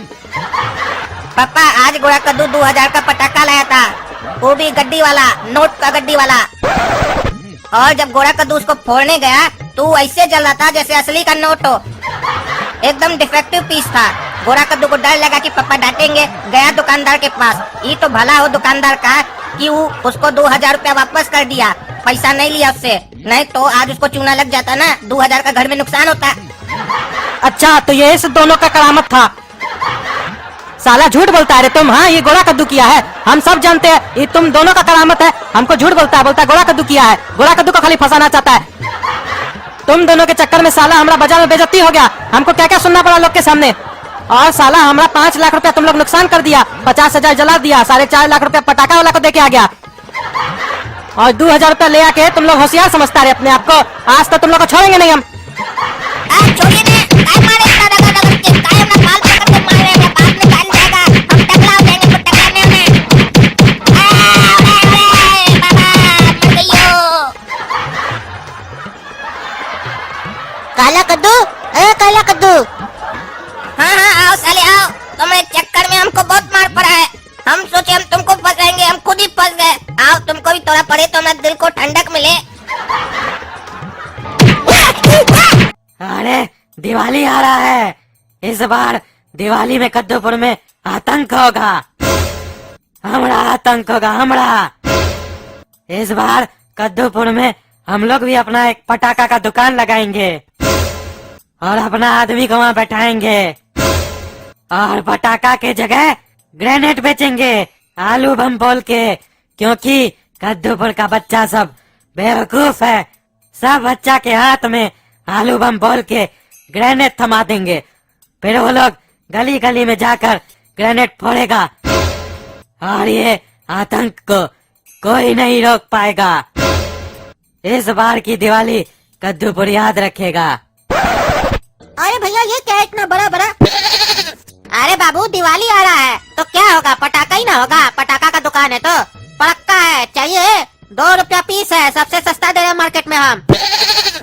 पापा आज गोरा कद्दू 2000 का पटाखा लाया था, वो भी गड्डी वाला, नोट का गड्डी वाला। और जब गोरा कद्दू उसको फोड़ने गया तो ऐसे जल रहा था जैसे असली का नोट हो। एकदम डिफेक्टिव पीस था। गोरा कद्दू को डर लगा कि पापा डांटेंगे, गया दुकानदार के पास। ये तो भला हो दुकानदार का कि वो उसको 2000 रुपया वापस कर दिया, पैसा नहीं लिया उससे, नहीं तो आज उसको चूना लग जाता ना, 2000 का घर में नुकसान होता। अच्छा तो ये इस दोनों का करामत था। साला झूठ बोलता है रे तुम। हाँ ये गोरा कद्दू किया है, हम सब जानते हैं, ये तुम दोनों का करामत है। हमको झूठ बोलता है गोरा कद्दू किया है, गोरा कद्दू को खाली फंसाना चाहता है। तुम दोनों के चक्कर में साला हमारा बाजार में बेइज्जती हो गया, हमको क्या क्या सुनना पड़ा लोग के सामने। और साला हमारा 5 लाख रुपया तुम लोग नुकसान कर दिया, 50,000 जला दिया, 4.5 लाख रुपया पटाखा वाला को दे के आ गया और 2000 रुपया ले आके तुम लोग होशियार समझता रहे अपने आप को। आज तो तुम लोग को छोड़ेंगे नहीं हम। छोड़िए ना, काय मारे इतना रगड़ के, काय अपना बाल पकड़ के मार रहे हैं, बाल निकाल जाएगा, हम टकला हो जाएंगे पटकने में। काला कद्दू, ए काला कद्दू। हाँ आओ साले आओ, तुम्हारे चक्कर में हमको बहुत मार पड़ा है। हम सोचे हम तुमको फंसाएंगे, हम खुद ही फंस गए। आओ तुमको भी थोड़ा पड़े तो हमारे दिल को ठंडक मिले। अरे दिवाली आ रहा है, इस बार दिवाली में कद्दूपुर में आतंक होगा, हमारा आतंक होगा, हमारा। इस बार कद्दूपुर में हम लोग भी अपना एक पटाखा का दुकान लगाएंगे और अपना आदमी को वहाँ बैठाएंगे और पटाखा के जगह ग्रेनेड बेचेंगे, आलू बम बोल के, क्योंकि कद्दूपुर का बच्चा सब बेवकूफ है। सब बच्चा के हाथ में आलू बम बोल के ग्रेनेड थमा देंगे, फिर वो लोग गली गली में जाकर ग्रेनेड फोड़ेगा और ये आतंक को कोई नहीं रोक पाएगा। इस बार की दिवाली कद्दूपुर याद रखेगा। अरे भैया ये क्या इतना बड़ा बड़ा? अरे बाबू दिवाली आ रहा है तो क्या होगा, पटाखा ही ना होगा। पटाखा का दुकान है तो पड़क्का है, चाहिए 2 रुपया पीस है, सबसे सस्ता दे रहे हैं मार्केट में हम।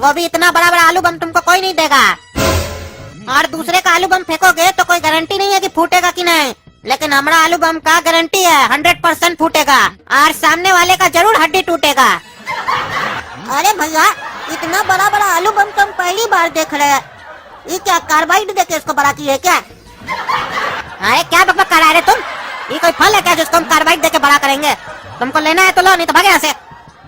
वो भी इतना बड़ा बड़ा आलू बम तुमको कोई नहीं देगा। और दूसरे का आलू बम फेंकोगे तो कोई गारंटी नहीं है कि फूटेगा कि नहीं, लेकिन हमारा आलू बम का गारंटी है 100% फूटेगा और सामने वाले का जरूर हड्डी टूटेगा। अरे भैया इतना बड़ा बड़ा आलू बम तो हम पहली बार देख रहे हैं। ये क्या कार्बाइड देके इसको बड़ा किए क्या? अरे क्या बकबक कर रहे रे तुम? ये कोई फल है क्या जिसको हम कार्बाइड देके बड़ा करेंगे? तुमको लेना है तो लो, नहीं तो भागे यहाँ से।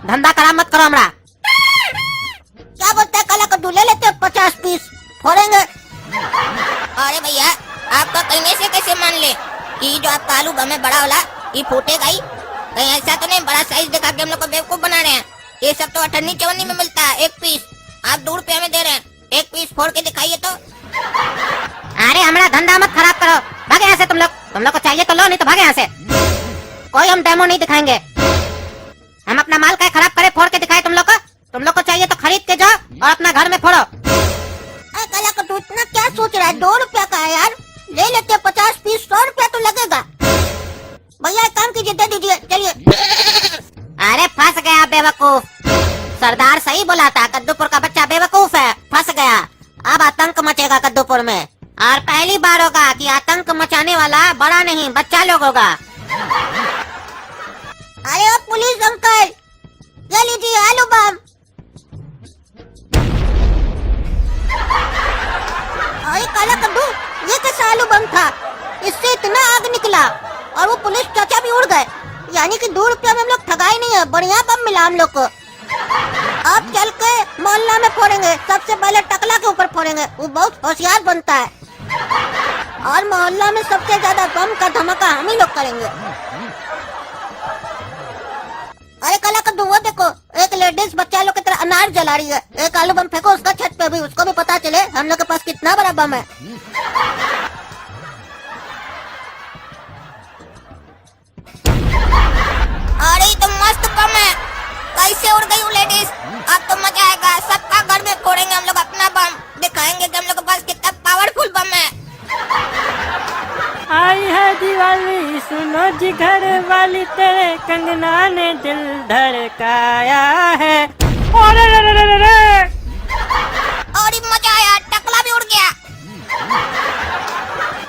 धंधा खराब मत करो हमारा। क्या बोलते हैं, काला कद्दू ले लेते 50 पीस, फोड़ेंगे। अरे भैया आपका कहने से कैसे मान ले कि जो आपका आलू बम है बड़ा वाला ये फूटेगा ही? कहीं ऐसा तो नहीं बड़ा साइज दिखा के हम लोग को बेवकूफ बना रहे हैं? ये सब तो 58-54 में मिलता है एक पीस, आप 2 रुपया में दे रहे हैं। एक पीस फोड़ के दिखाइए तो। अरे हमारा धंधा मत खराब करो, भागे यहाँ से तुम लोग को चाहिए तो लो, नहीं तो भागे यहाँ से। कोई हम डेमो नहीं दिखाएंगे, हम अपना माल का खराब करे फोड़ के दिखाए तुम लोग को चाहिए तो खरीद के जाओ और अपना घर में फोड़ो। अरे काला कद्दू इतना क्या सोच रहा है? 2 रुपया का है यार, ले लेते 50 पीस, 100 रुपया तो लगेगा। भैया एक काम कीजिए, दे दीजिए, चलिए। अरे फंस गया बेवकूफ, सरदार सही बोला था, कद्दूपुर का बच्चा बेवकूफ है, फंस गया। अब आतंक मचेगा कद्दूपुर में, और पहली बार होगा कि आतंक मचाने वाला बड़ा नहीं बच्चा लोग होगा। अरे ओ पुलिस अंकल, ये लीजिए आलू बम। अरे काला कद्दू ये कैसा आलू बम था? इससे इतना आग निकला और वो पुलिस चाचा भी उड़ गए। यानी कि 2 रुपया में हम लोग ठगाए नहीं है, बढ़िया बम मिला हम लोग को। अब चल के मोहल्ला में फोड़ेंगे, सबसे पहले टकला के ऊपर फोड़ेंगे, वो बहुत होशियार बनता है। और मोहल्ला में सबसे ज्यादा बम का धमाका हम ही लोग करेंगे। अरे काला कद्दू वो देखो, एक लेडीज बच्चा लोग की तरह अनार जला रही है। एक आलू बम फेंको उसका छत पे भी, उसको भी पता चले हम लोग के पास कितना बड़ा बम है। अरे तो मस्त बम है, कैसे उड़ गई वो लेडीज? अब तो मजा आएगा, सबका घर में फोड़ेंगे हम लोग अपना बम, दिखाएंगे कि हम लोग के पास कितना पावरफुल बम है। आई है दिवाली सुनो जी घर वाली, तेरे कंगना ने दिल धड़काया है। अरे रे रे रे रे, और मजा आया, टकला भी उड़ गया।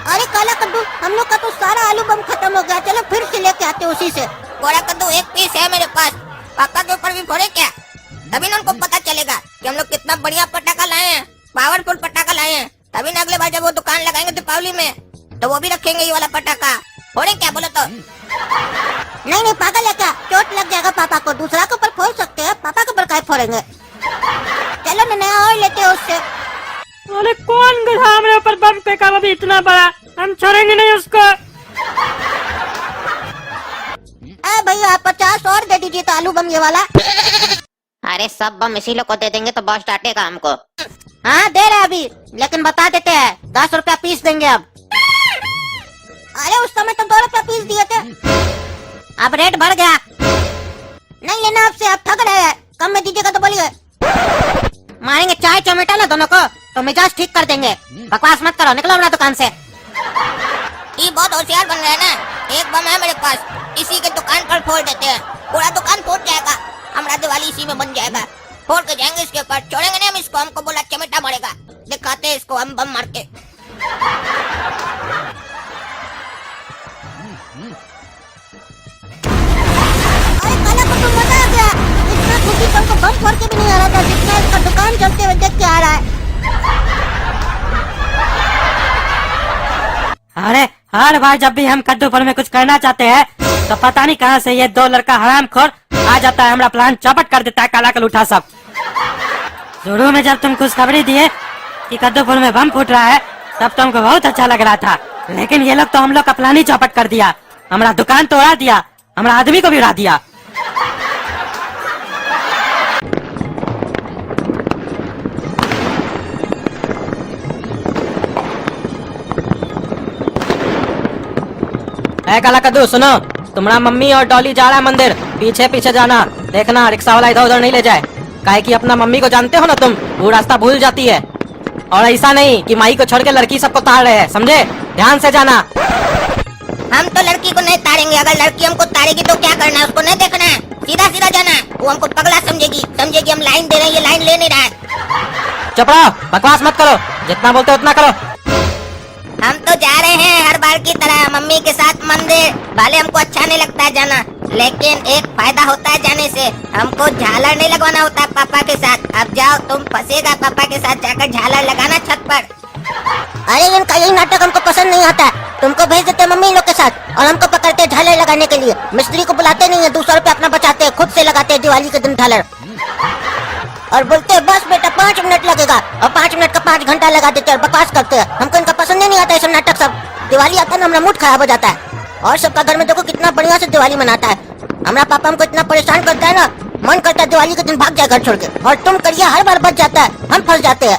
अरे काला कद्दू हम लोग का तो सारा आलू बम खत्म हो गया, चलो फिर से लेके आते उसी से। बोरा कद्दू एक पीस है मेरे पास, पापा के ऊपर भी फोड़े क्या? तभी ना उनको पता चलेगा कि हम लोग कितना बढ़िया पटाखा लाए हैं, पावरफुल पटाखा लाए हैं। तभी ना अगले बार जब वो दुकान लगाएंगे दीपावली में तो वो भी रखेंगे ये वाला पटाखा। फोड़े क्या बोलो तो? नहीं नहीं पागल है क्या, चोट लग जाएगा पापा को। दूसरा के ऊपर फोड़ सकते हैं, पापा के ऊपर काय फोड़ेंगे? चलो ना नया और लेते हैं उससे। अरे कौन गधा हमारे ऊपर बम फेंका, वो भी इतना बड़ा, हम छोड़ेंगे नहीं उसको। भैया 50 और दे दीजिए तो आलू बम ये वाला। अरे सब बम इसी लोग को दे देंगे तो बॉस डांटेगा हमको। हाँ दे रहे अभी, लेकिन बता देते हैं 10 रुपया पीस देंगे अब। अरे उस समय तो 2 रुपया पीस दिए थे, अब रेट बढ़ गया। नहीं लेना आपसे, आप ठग रहे हैं, कम में दीजिएगा तो बोलिए। मारेंगे चाय चमेटा ना दोनों को तो मिजाज ठीक कर देंगे। बकवास मत करो, निकलो हमारा दुकान से। ये बहुत होशियार बन रहे हैं ना, एक बम है मेरे पास, इसी के दुकान पर फोड़ देते हैं, पूरा दुकान फोड़ जाएगा, हमारा दिवाली इसी में बन जाएगा। फोड़ के जाएंगे इसके ऊपर, छोड़ेंगे नहीं हम इसको, हमको बोला चमेटा मरेगा, दिखाते हैं इसको हम बम मार के। अरे काला को तो मजा आ गया, इतना खुशी तुमको बम फोड़ के भी नहीं आ रहा था जितना इसका दुकान चलते हुए देख के आ रहा है। अरे हर बार जब भी हम कद्दूपुर में कुछ करना चाहते हैं तो पता नहीं कहाँ से ये दो लड़का हरामखोर आ जाता है, हमारा प्लान चौपट कर देता है, काला कलूठा सब। शुरू में जब तुम खुशखबरी दिए कि कद्दूपुर में बम फूट रहा है तब तुमको बहुत अच्छा लग रहा था, लेकिन ये लोग तो हम लोग का प्लान ही चौपट कर दिया। हमारा दुकान तो उड़ा दिया, हमारा आदमी को भी उड़ा दिया। काला कद्दू सुनो, तुम्हारा मम्मी और डॉली जा रहा है मंदिर, पीछे पीछे जाना, देखना रिक्शा वाला इधर उधर नहीं ले जाए। काहे कि अपना मम्मी को जानते हो ना तुम, वो रास्ता भूल जाती है। और ऐसा नहीं कि माई को छोड़ के लड़की सबको ताड़ रहे हैं, समझे? ध्यान से जाना। हम तो लड़की को नहीं ताड़ेंगे, अगर लड़की हमको ताड़ेगी तो क्या करना है, उसको नहीं देखना है, सीधा सीधा जाना है। वो हमको पगला समझेगी हम लाइन दे रहे हैं, ये लाइन ले नहीं रहा है। चुप रहो, बकवास मत करो, जितना बोलते हो उतना करो। हम तो जा रहे हैं हर बार की तरह मम्मी के साथ मंदिर। भले हमको अच्छा नहीं लगता है जाना, लेकिन एक फायदा होता है जाने से, हमको झालर नहीं लगवाना होता है पापा के साथ। अब जाओ, तुम फंसेगा पापा के साथ जाकर झालर लगाना छत पर। अरे इनका यही नाटक हमको पसंद नहीं आता है। तुमको भेज देते मम्मी लोग के साथ और हमको पकड़ते झालर लगाने के लिए। मिस्त्री को बुलाते नहीं है, 200 रुपया अपना बचाते हैं, खुद से लगाते हैं दिवाली के दिन झालर। और बोलते हैं बस बेटा 5 मिनट लगेगा, और 5 मिनट का 5 घंटा लगा देते हैं और बकवास करते हैं। हमको इनका पसंद ही नहीं आता है सब नाटक सब। दिवाली आता है ना हमारा मूड खराब हो जाता है। और सबका घर में देखो कितना बढ़िया से दिवाली मनाता है। हमारा पापा हमको इतना परेशान करता है ना, मन करता है दिवाली के दिन भाग जाए घर छोड़ के। और तुम करिए हर बार बच जाता है, हम फंस जाते हैं।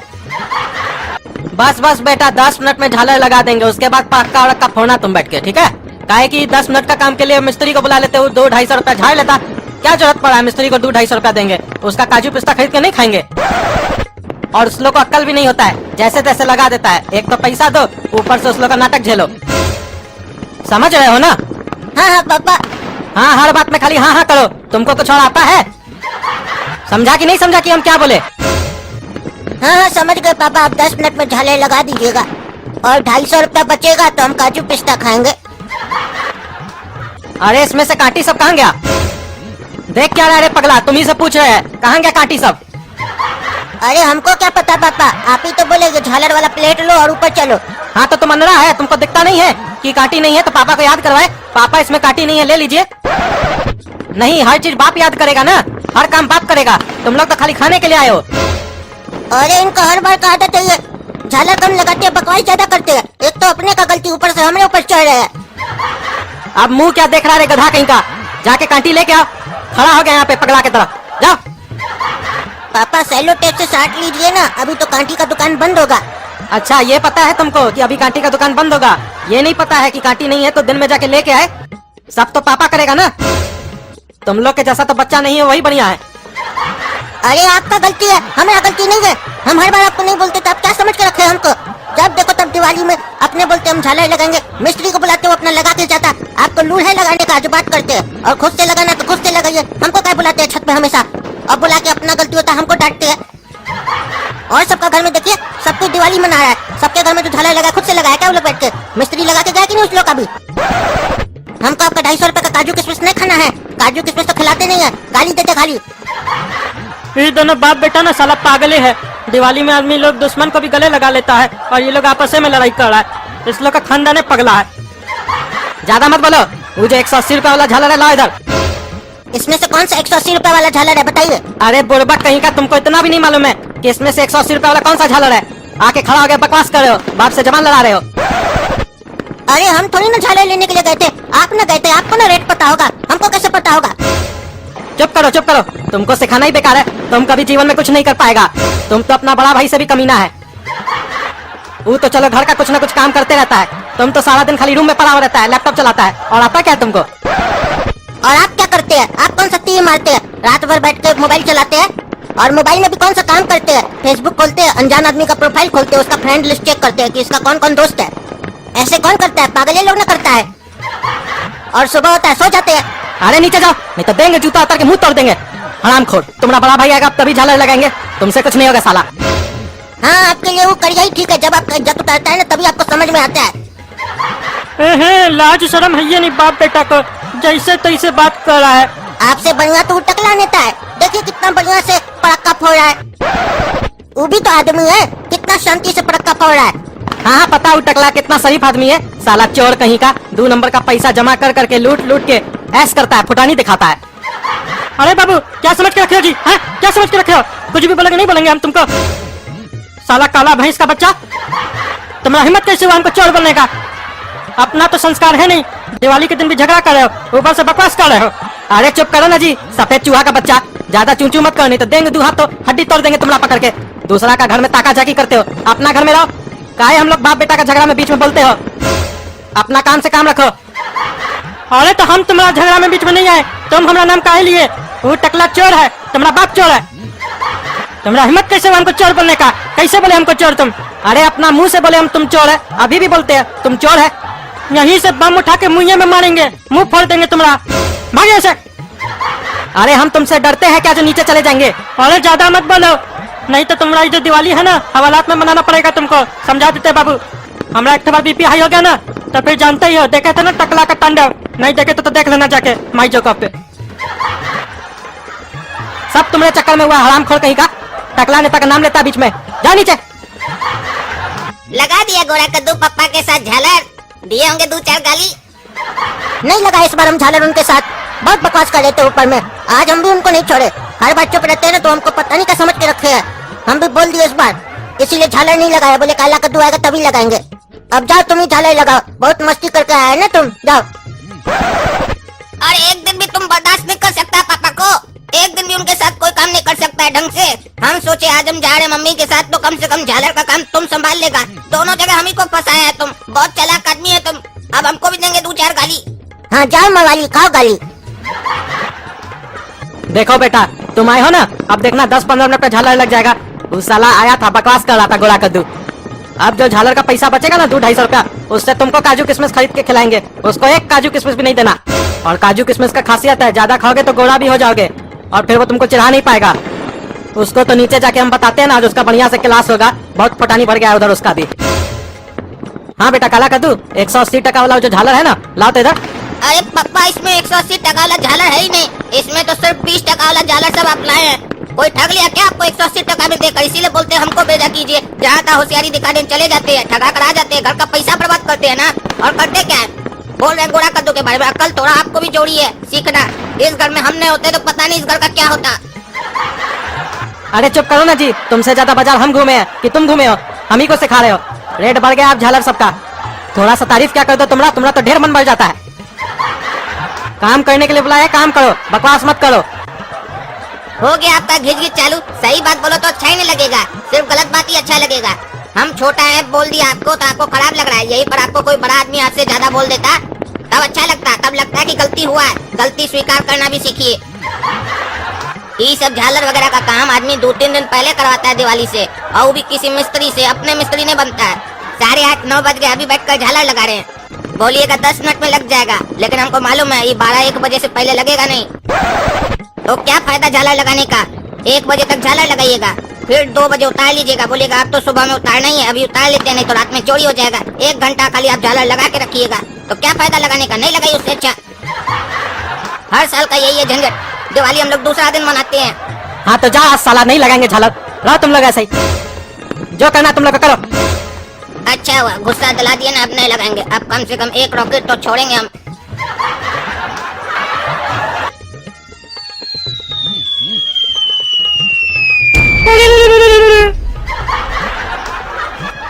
बस बस बेटा 10 मिनट में झालर लगा देंगे, उसके बाद पक्का वड़क्का फोड़ना तुम बैठ के, ठीक है? काहे कि 10 मिनट का काम के लिए मिस्त्री को बुला लेते हो, 200-250 रुपया झाड़ लेता। क्या जरूरत पड़ा है मिस्त्री को 200-250 रुपया देंगे? उसका काजू पिस्ता खरीद के नहीं खाएंगे। और उस लोग को अक्ल भी नहीं होता है, जैसे तैसे लगा देता है। एक तो पैसा दो, ऊपर से उस लोग का नाटक झेलो। समझ रहे हो ना? हाँ हाँ पापा। हाँ, हर बात में खाली हाँ हाँ करो। तुमको कुछ और आता है? समझा कि नहीं समझा कि हम क्या बोले? हाँ हाँ समझ गए पापा। आप 10 मिनट में झालर लगा दीजिएगा और 250 रुपया बचेगा तो हम काजू पिस्ता खाएंगे। अरे इसमें से काटी सब कहाँ गया? देख क्या रहा है रे पगला, तुम ही से पूछ रहे हैं कहाँ गया काटी सब? अरे हमको क्या पता पापा, आप ही तो बोले झालर वाला प्लेट लो और ऊपर चलो। हाँ तो तुम अंधरा है, तुमको दिखता नहीं है कि काटी नहीं है? तो पापा को याद करवाए, पापा इसमें काटी नहीं है, ले लीजिए। नहीं, हर चीज बाप याद करेगा ना, हर काम बाप करेगा। तुम लोग तो खाली खाने के लिए आए हो। अरे इनका हर बार का आदत है ये, झालर कम लगाते हैं, बकवास ज्यादा करते हैं। एक तो अपने का गलती, ऊपर से हमारे ऊपर चढ़ रहे हैं। अब मुंह क्या देख रहा है गधा कहीं का? जाके कांटी लेके आओ। खड़ा हो गया यहाँ पे पगला की तरह, जाओ। पापा सेलो टेप से साट लीजिए ना, अभी तो कांटी का दुकान बंद होगा। अच्छा ये पता है तुमको कि अभी कांटी का दुकान बंद होगा? ये नहीं पता है कि कांटी नहीं है तो दिन में जाके लेके आए? सब तो पापा करेगा ना। तुम लोग के जैसा तो बच्चा नहीं है, वही बढ़िया है। अरे आपका गलती है, हमारा गलती नहीं है। हम हर बार आपको नहीं बोलते तो आप क्या समझ के रखे हमको? जब देखो तब दिवाली में अपने बोलते हम झालर लगाएंगे, मिस्त्री को बुलाते हो अपना लगा के जाता। आपको लूल है लगाने का, जो बात करते हैं। और खुद से लगाना तो खुद से लगाइए, हमको क्या बुलाते हैं छत पे हमेशा? और बुला के अपना गलती होता है हमको डांटते हैं। और सबका घर में देखिए सब कुछ दिवाली मना रहा है। सबके घर में जो झालर लगा खुद से लगाया क्या वो लोग बैठ के? मिस्त्री लगा के गया कि नहीं उस लोग का भी? हमको आपका 250 रुपए का काजू किशमिश नहीं खाना है। काजू किशमिश तो खिलाते नहीं है, गाली देते खाली। ये दोनों बाप बेटा ना साला पागले है। दिवाली में आदमी लोग दुश्मन को भी गले लगा लेता है और ये लोग आपस में लड़ाई कर रहा है। इस लोग का खानदान है पगला है। ज्यादा मत बोलो। वो जो 180 रुपए वाला झालर है लाओ इधर। इसमें से कौन सा 180 रुपए वाला झालर है बताइए? अरे बुड़बक कहीं का, तुमको इतना भी नहीं मालूम है कि इसमें से 180 रुपए वाला कौन सा झालर है? आके खड़ा हो गया बकवास कर रहे हो, बाप से जबान लड़ा रहे हो। अरे हम थोड़ी ना झालर लेने के लिए गए थे, आप ना गए थे, आपको ना रेट पता होगा, हमको कैसे पता होगा? चुप करो चुप करो, तुमको सिखाना ही बेकार है। तुम कभी जीवन में कुछ नहीं कर पाएगा। तुम तो अपना बड़ा भाई से भी कमीना है। वो तो चलो घर का कुछ ना कुछ काम करते रहता है, तुम तो सारा दिन खाली रूम में पड़ा हुआ रहता है, लैपटॉप चलाता है। और आता क्या है तुमको? और आप क्या करते हैं? आप कौन सा टीवी मारते हैं? रात भर बैठ के मोबाइल चलाते हैं। और मोबाइल में भी कौन सा काम करते हैं? फेसबुक खोलते हैं, अनजान आदमी का प्रोफाइल खोलते हैं, उसका फ्रेंड लिस्ट चेक करते हैं कि इसका कौन कौन दोस्त है। ऐसे कौन करता है? पागले लोग ना करता है। और सुबह होता है सो जाते हैं। अरे नीचे जाओ, नहीं तो देंगे जूता उतार के मुंह तोड़ देंगे। हरामखोर, तुम्हारा बड़ा भाई आएगा तभी झालर लगाएंगे, तुमसे कुछ नहीं होगा साला। हाँ आपके लिए वो करिया ही ठीक है, जब आपका इज्जत उतारता है ना तभी आपको समझ में आता है। लाज शर्म है ये नहीं बाप बेटा को, जैसे तैसे बात कर रहा है। आपसे बढ़िया तो वो टकला नेता है, देखिए कितना बढ़िया से पड़ाका फोड़ रहा है। वो भी तो आदमी है, कितना शांति से पड़ाका फोड़ रहा है। हाँ हाँ पता हूँ टकला कितना शरीफ आदमी है, साला चोर कहीं का 2 नंबर का पैसा जमा कर करके लूट लूट के ऐश करता है, फुटानी दिखाता है। अरे बाबू क्या समझ के रखे हो जी? हैं? क्या समझ के रखे हो? कुछ भी बोलेंगे नहीं बोलेंगे हम तुमको। साला काला भैंस का बच्चा, तुम्हारा हिम्मत कैसे हुआ हमको चोर बनने का? अपना तो संस्कार है नहीं, दिवाली के दिन भी झगड़ा कर रहे हो, ऊपर से बकवास कर रहे हो। अरे चुप करो ना जी, सफेद चूहा का बच्चा, ज्यादा चूचू मत करो नहीं तो देंगे 2 हाथ तो हड्डी तोड़ देंगे तुम्हारा पकड़ के। दूसरा का घर में ताका झाकी करते हो, अपना घर में रहो। काहे हम लोग बाप बेटा का झगड़ा में बीच में बोलते हो? अपना काम से काम रखो। अरे तो हम तुम्हारा झगड़ा में बीच में नहीं आए, तुम हमारा नाम काहे लिए? वो टकला चोर है, तुम्हारा बाप चोर है। तुम्हारा हिम्मत कैसे हुआ हमको चोर बोलने का? कैसे बोले हमको चोर तुम? अरे अपना मुंह से बोले हम तुम चोर है, अभी भी बोलते हैं तुम चोर है। यहीं से बम उठा के मुंह में मारेंगे, मुंह फोड़ देंगे तुम्हारा। भागे ऐसे। अरे हम तुमसे डरते हैं क्या जो नीचे चले जाएंगे? अरे ज्यादा मत बोलो, नहीं तो तुम्हारा जो दिवाली है ना हवालात में मनाना पड़ेगा तुमको, समझा देते बाबू। हमारा एक बार बीपी हाई हो गया ना तो फिर जानते ही हो, देखे थे ना टकला का तांडव, नहीं देखे तो देख लेना जाके माई जोका पे। सब तुम्हारे चक्कर में हुआ, हरामखोर कहीं का। टकला नेता का नाम लेता बीच में, जा नीचे। लगा दिया गोरा कद्दू पप्पा के साथ झालर, दिए होंगे 2-4 गाली। नहीं लगा इस बार हम झालर उनके साथ, बहुत बकवास कर लेते ऊपर में। आज हम भी उनको नहीं छोड़े, हर बार चुप रहते हैं ना तो हमको पता नहीं क्या समझ के रखे हैं। हम भी बोल दिए इस बार, इसीलिए झालर नहीं लगाया, बोले काला कद्दू आएगा तभी लगाएंगे। अब जाओ तुम ही झालर लगाओ, बहुत मस्ती करके आए ना तुम, जाओ। और एक दिन भी तुम बर्दाश्त नहीं कर सकता पापा को, एक दिन भी उनके साथ कोई काम नहीं कर सकता है ढंग से। हम सोचे आज हम जा रहे मम्मी के साथ तो कम से कम झालर का काम तुम संभाल लेगा, दोनों जगह हम ही को फंसाया है तुम, बहुत चालाक आदमी है तुम। अब हमको भी देंगे 2-4 गाली। हाँ जाओ मवाली, खाओ गाली। देखो बेटा तुम आए हो ना, अब देखना 10-15 मिनट में झालर लग जाएगा। उस साला आया था बकवास कर रहा था गोरा कद्दू। अब जो झालर का पैसा बचेगा ना 200-250 रुपया, उससे तुमको काजू किशमिश खरीद के खिलाएंगे। उसको एक काजू किशमिश भी नहीं देना। और काजू किशमिश का खासियत है, ज्यादा खाओगे तो गोरा भी हो जाओगे और फिर वो तुमको चिढ़ा नहीं पाएगा। उसको तो नीचे जाके हम बताते हैं ना, आज उसका बढ़िया से क्लास होगा, बहुत फटानी भर गया उधर उसका भी। हाँ बेटा काला कद्दू, 180 टका वाला जो झालर है ना, लाओ तो इधर। अरे पप्पा इसमें 180 टका वाला झालर है ही नहीं, इसमें तो सिर्फ 20 टका वाला झालर सब आप लाए हैं। कोई ठग लिया क्या आपको 180 टका में देकर? इसीलिए बोलते हैं हमको भेजा कीजिए, जहाँ का होशियारी दिखाने चले जाते हैं, ठगा कर आ जाते हैं, घर का पैसा बर्बाद करते हैं ना। और करते क्या है? बोल रहे हैं गोरा कद्दू के बारे में, अकल थोड़ा आपको भी जोड़ी है, सीखना। इस घर में हम नहीं होते तो पता नहीं इस घर का क्या होता। अरे चुप करो ना जी, तुमसे ज्यादा बाजार हम घूमे हैं कि तुम घूमे हो? हम ही को सिखा रहे हो। रेट बढ़ गया आप झालर सबका, थोड़ा सा तारीफ क्या कर दो तुम्हारा तो ढेर मन बढ़ जाता है। काम करने के लिए बुलाया, काम करो, बकवास मत करो। हो गया आपका घिच चालू, सही बात बोलो तो अच्छा ही नहीं लगेगा, सिर्फ गलत बात ही अच्छा लगेगा। हम छोटा है बोल दिया आपको तो आपको खराब लग रहा है, यही पर आपको कोई बड़ा आदमी आपसे ज्यादा बोल देता तब अच्छा लगता, तब लगता है कि गलती हुआ है। गलती स्वीकार करना भी सीखिए। ये सब झालर वगैरह का काम आदमी 2-3 दिन पहले करवाता है दिवाली से, और वो भी किसी मिस्त्री से, अपने मिस्त्री नहीं बनता है। 8:30-9 बज गए, अभी बैठकर झालर लगा रहे हैं। बोलिएगा 10 मिनट में लग जाएगा, लेकिन हमको मालूम है ये 12-1 बजे से पहले लगेगा नहीं। तो क्या फायदा झालर लगाने का? 1 बजे तक झालर लगाइएगा, फिर 2 बजे उतार लीजिएगा। बोलिएगा आप तो सुबह में उतारना ही है, अभी उतार लेते हैं, नहीं तो रात में चोरी हो जाएगा। 1 घंटा खाली आप झालर लगा के रखिएगा, तो क्या फायदा लगाने का? नहीं लगाइए, उससे अच्छा। हर साल का यही है झंझट, दिवाली हम लोग दूसरा दिन मनाते हैं। हाँ तो जा, आज साला नहीं लगाएंगे झालर, रहो तुम लोग ऐसे ही, जो करना तुम लोग करो। अच्छा हुआ गुस्सा दिला दिया ना, अब नहीं लगाएंगे। अब कम से कम 1 रॉकेट तो छोड़ेंगे हम।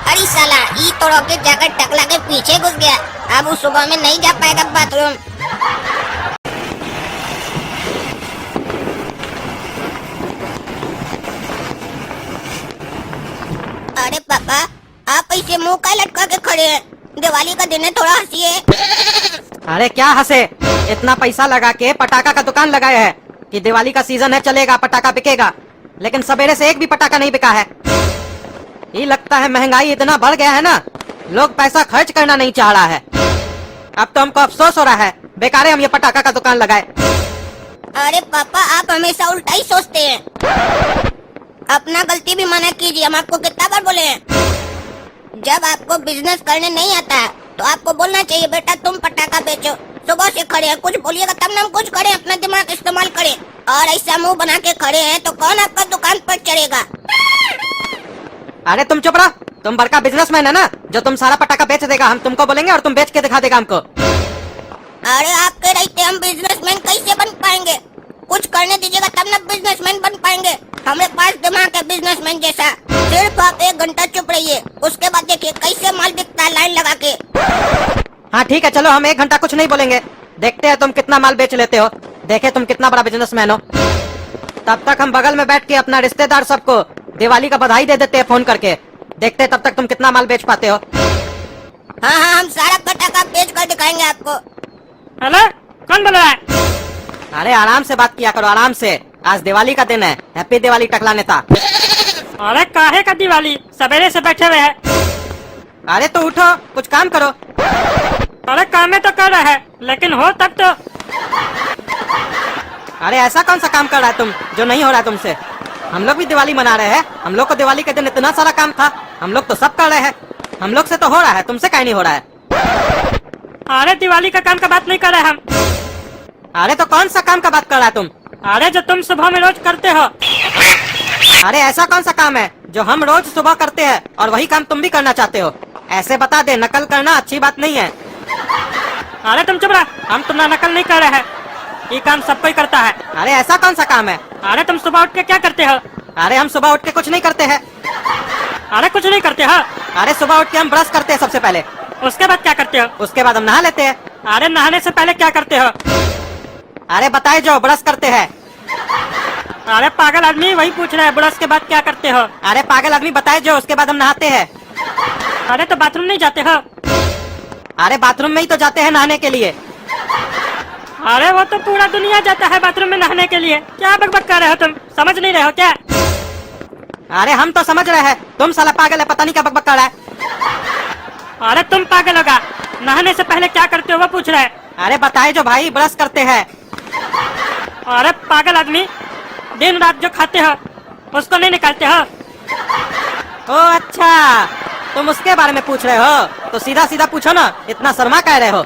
अरे साला ये तो रॉकेट जाकर टकला के पीछे घुस गया, अब वो सुबह में नहीं जा पाएगा बाथरूम। अरे पापा आप ऐसे मुंह का लटका के खड़े हैं, दिवाली का दिन है, थोड़ा हंसिए। अरे क्या हंसे, इतना पैसा लगा के पटाखा का दुकान लगाया है कि दिवाली का सीजन है, चलेगा, पटाखा बिकेगा, लेकिन सवेरे से एक भी पटाखा नहीं बिका है। ये लगता है महंगाई इतना बढ़ गया है ना, लोग पैसा खर्च करना नहीं चाह रहा है। अब तो हमको अफसोस हो रहा है, बेकार है हम ये पटाखा का दुकान लगाए। अरे पापा आप हमेशा उल्टा ही सोचते हैं, अपना गलती भी मना कीजिए। हम आपको कितना बार बोले हैं, जब आपको बिजनेस करने नहीं आता है तो आपको बोलना चाहिए बेटा तुम पटाखा बेचो, सुबह से खड़े हैं, कुछ बोलिएगा तब ना हम कुछ करें, अपना दिमाग इस्तेमाल करें। और ऐसा मुंह बना के खड़े हैं तो कौन आपका दुकान पर चढ़ेगा? अरे तुम चुप रहो, तुम बड़का बिजनेसमैन है ना, जो तुम सारा पटाखा बेच देगा, हम तुमको बोलेंगे और तुम बेच के दिखा देगा हमको। अरे आपके रहते हम बिजनेसमैन कैसे बन पाएंगे? कुछ करने दीजिएगा तब ना बिजनेसमैन बन पाएंगे। हमारे पास दिमाग है बिजनेसमैन जैसा। सिर्फ आप 1 घंटा चुप रहिए, उसके बाद देखिए कैसे माल बिकता है लाइन लगा के। हाँ ठीक है, चलो हम 1 घंटा कुछ नहीं बोलेंगे, देखते हैं तुम कितना माल बेच लेते हो, देखे तुम कितना बड़ा बिजनेसमैन हो। तब तक हम बगल में बैठ के अपना रिश्तेदार सबको दिवाली का बधाई दे देते हैं फोन करके, देखते हैं तब तक तुम कितना माल बेच पाते हो। हाँ हाँ, हम सारा पटाखा बेच कर दिखाएंगे आपको। हेलो, कौन बोल रहा है? अरे आराम से बात किया करो, आराम से, आज दिवाली का दिन है। हैप्पी दिवाली टकला नेता। अरे काहे का दिवाली, सवेरे से बैठे हुए हैं। अरे तो उठो, कुछ काम करो। अरे काम तो कर रहे हैं, लेकिन हो तब तो। अरे ऐसा कौन सा काम कर रहा है तुम जो नहीं हो रहा है तुमसे? हम लोग भी दिवाली मना रहे हैं, हम लोग को दिवाली के दिन इतना सारा काम था, हम लोग तो सब कर रहे हैं। हम लोग से तो हो रहा है, तुमसे काहे नहीं हो रहा है? अरे दिवाली का काम का बात नहीं कर रहे हम। अरे तो कौन सा काम का बात कर रहा है तुम? अरे जो तुम सुबह में रोज करते हो। अरे ऐसा कौन सा काम है जो हम रोज सुबह करते हैं और वही काम तुम भी करना चाहते हो? ऐसे बता दे, नकल करना अच्छी बात नहीं है। अरे तुम चुप रहा, हम तुम्हारा नकल नहीं कर रहे हैं, ये काम सब कोई करता है। अरे ऐसा कौन सा काम है? अरे तुम सुबह उठ के क्या करते हो? अरे हम सुबह उठ के कुछ नहीं करते हैं। अरे कुछ नहीं करते हो? अरे सुबह उठ के हम ब्रश करते हैं सबसे पहले, उसके बाद क्या करते हो? उसके बाद हम नहा लेते हैं। अरे नहाने से पहले क्या करते हो? अरे बताए जो, ब्रश करते हैं। अरे पागल आदमी, वही पूछ रहे हैं, ब्रश के बाद क्या करते हो? अरे पागल आदमी, बताए जो, उसके बाद हम नहाते हैं। अरे तो बाथरूम नहीं जाते हो? अरे बाथरूम में ही तो जाते हैं नहाने के लिए। अरे वो तो पूरा दुनिया जाता है बाथरूम में नहाने के लिए, क्या बकबक कर रहे हो तुम, समझ नहीं रहे हो क्या? अरे हम तो समझ रहे हैं, तुम साला पागल है, पता नहीं क्या बकबक कर रहा है। अरे तुम पागल होगा, नहाने से पहले क्या करते हो वो पूछ रहे हैं। अरे बताए जो भाई, ब्रश करते हैं। अरे पागल आदमी, दिन रात जो खाते हो उसको नहीं निकालते हो? ओ अच्छा, तुम उसके बारे में पूछ रहे हो, तो सीधा सीधा पूछो ना, इतना शर्मा कह रहे हो।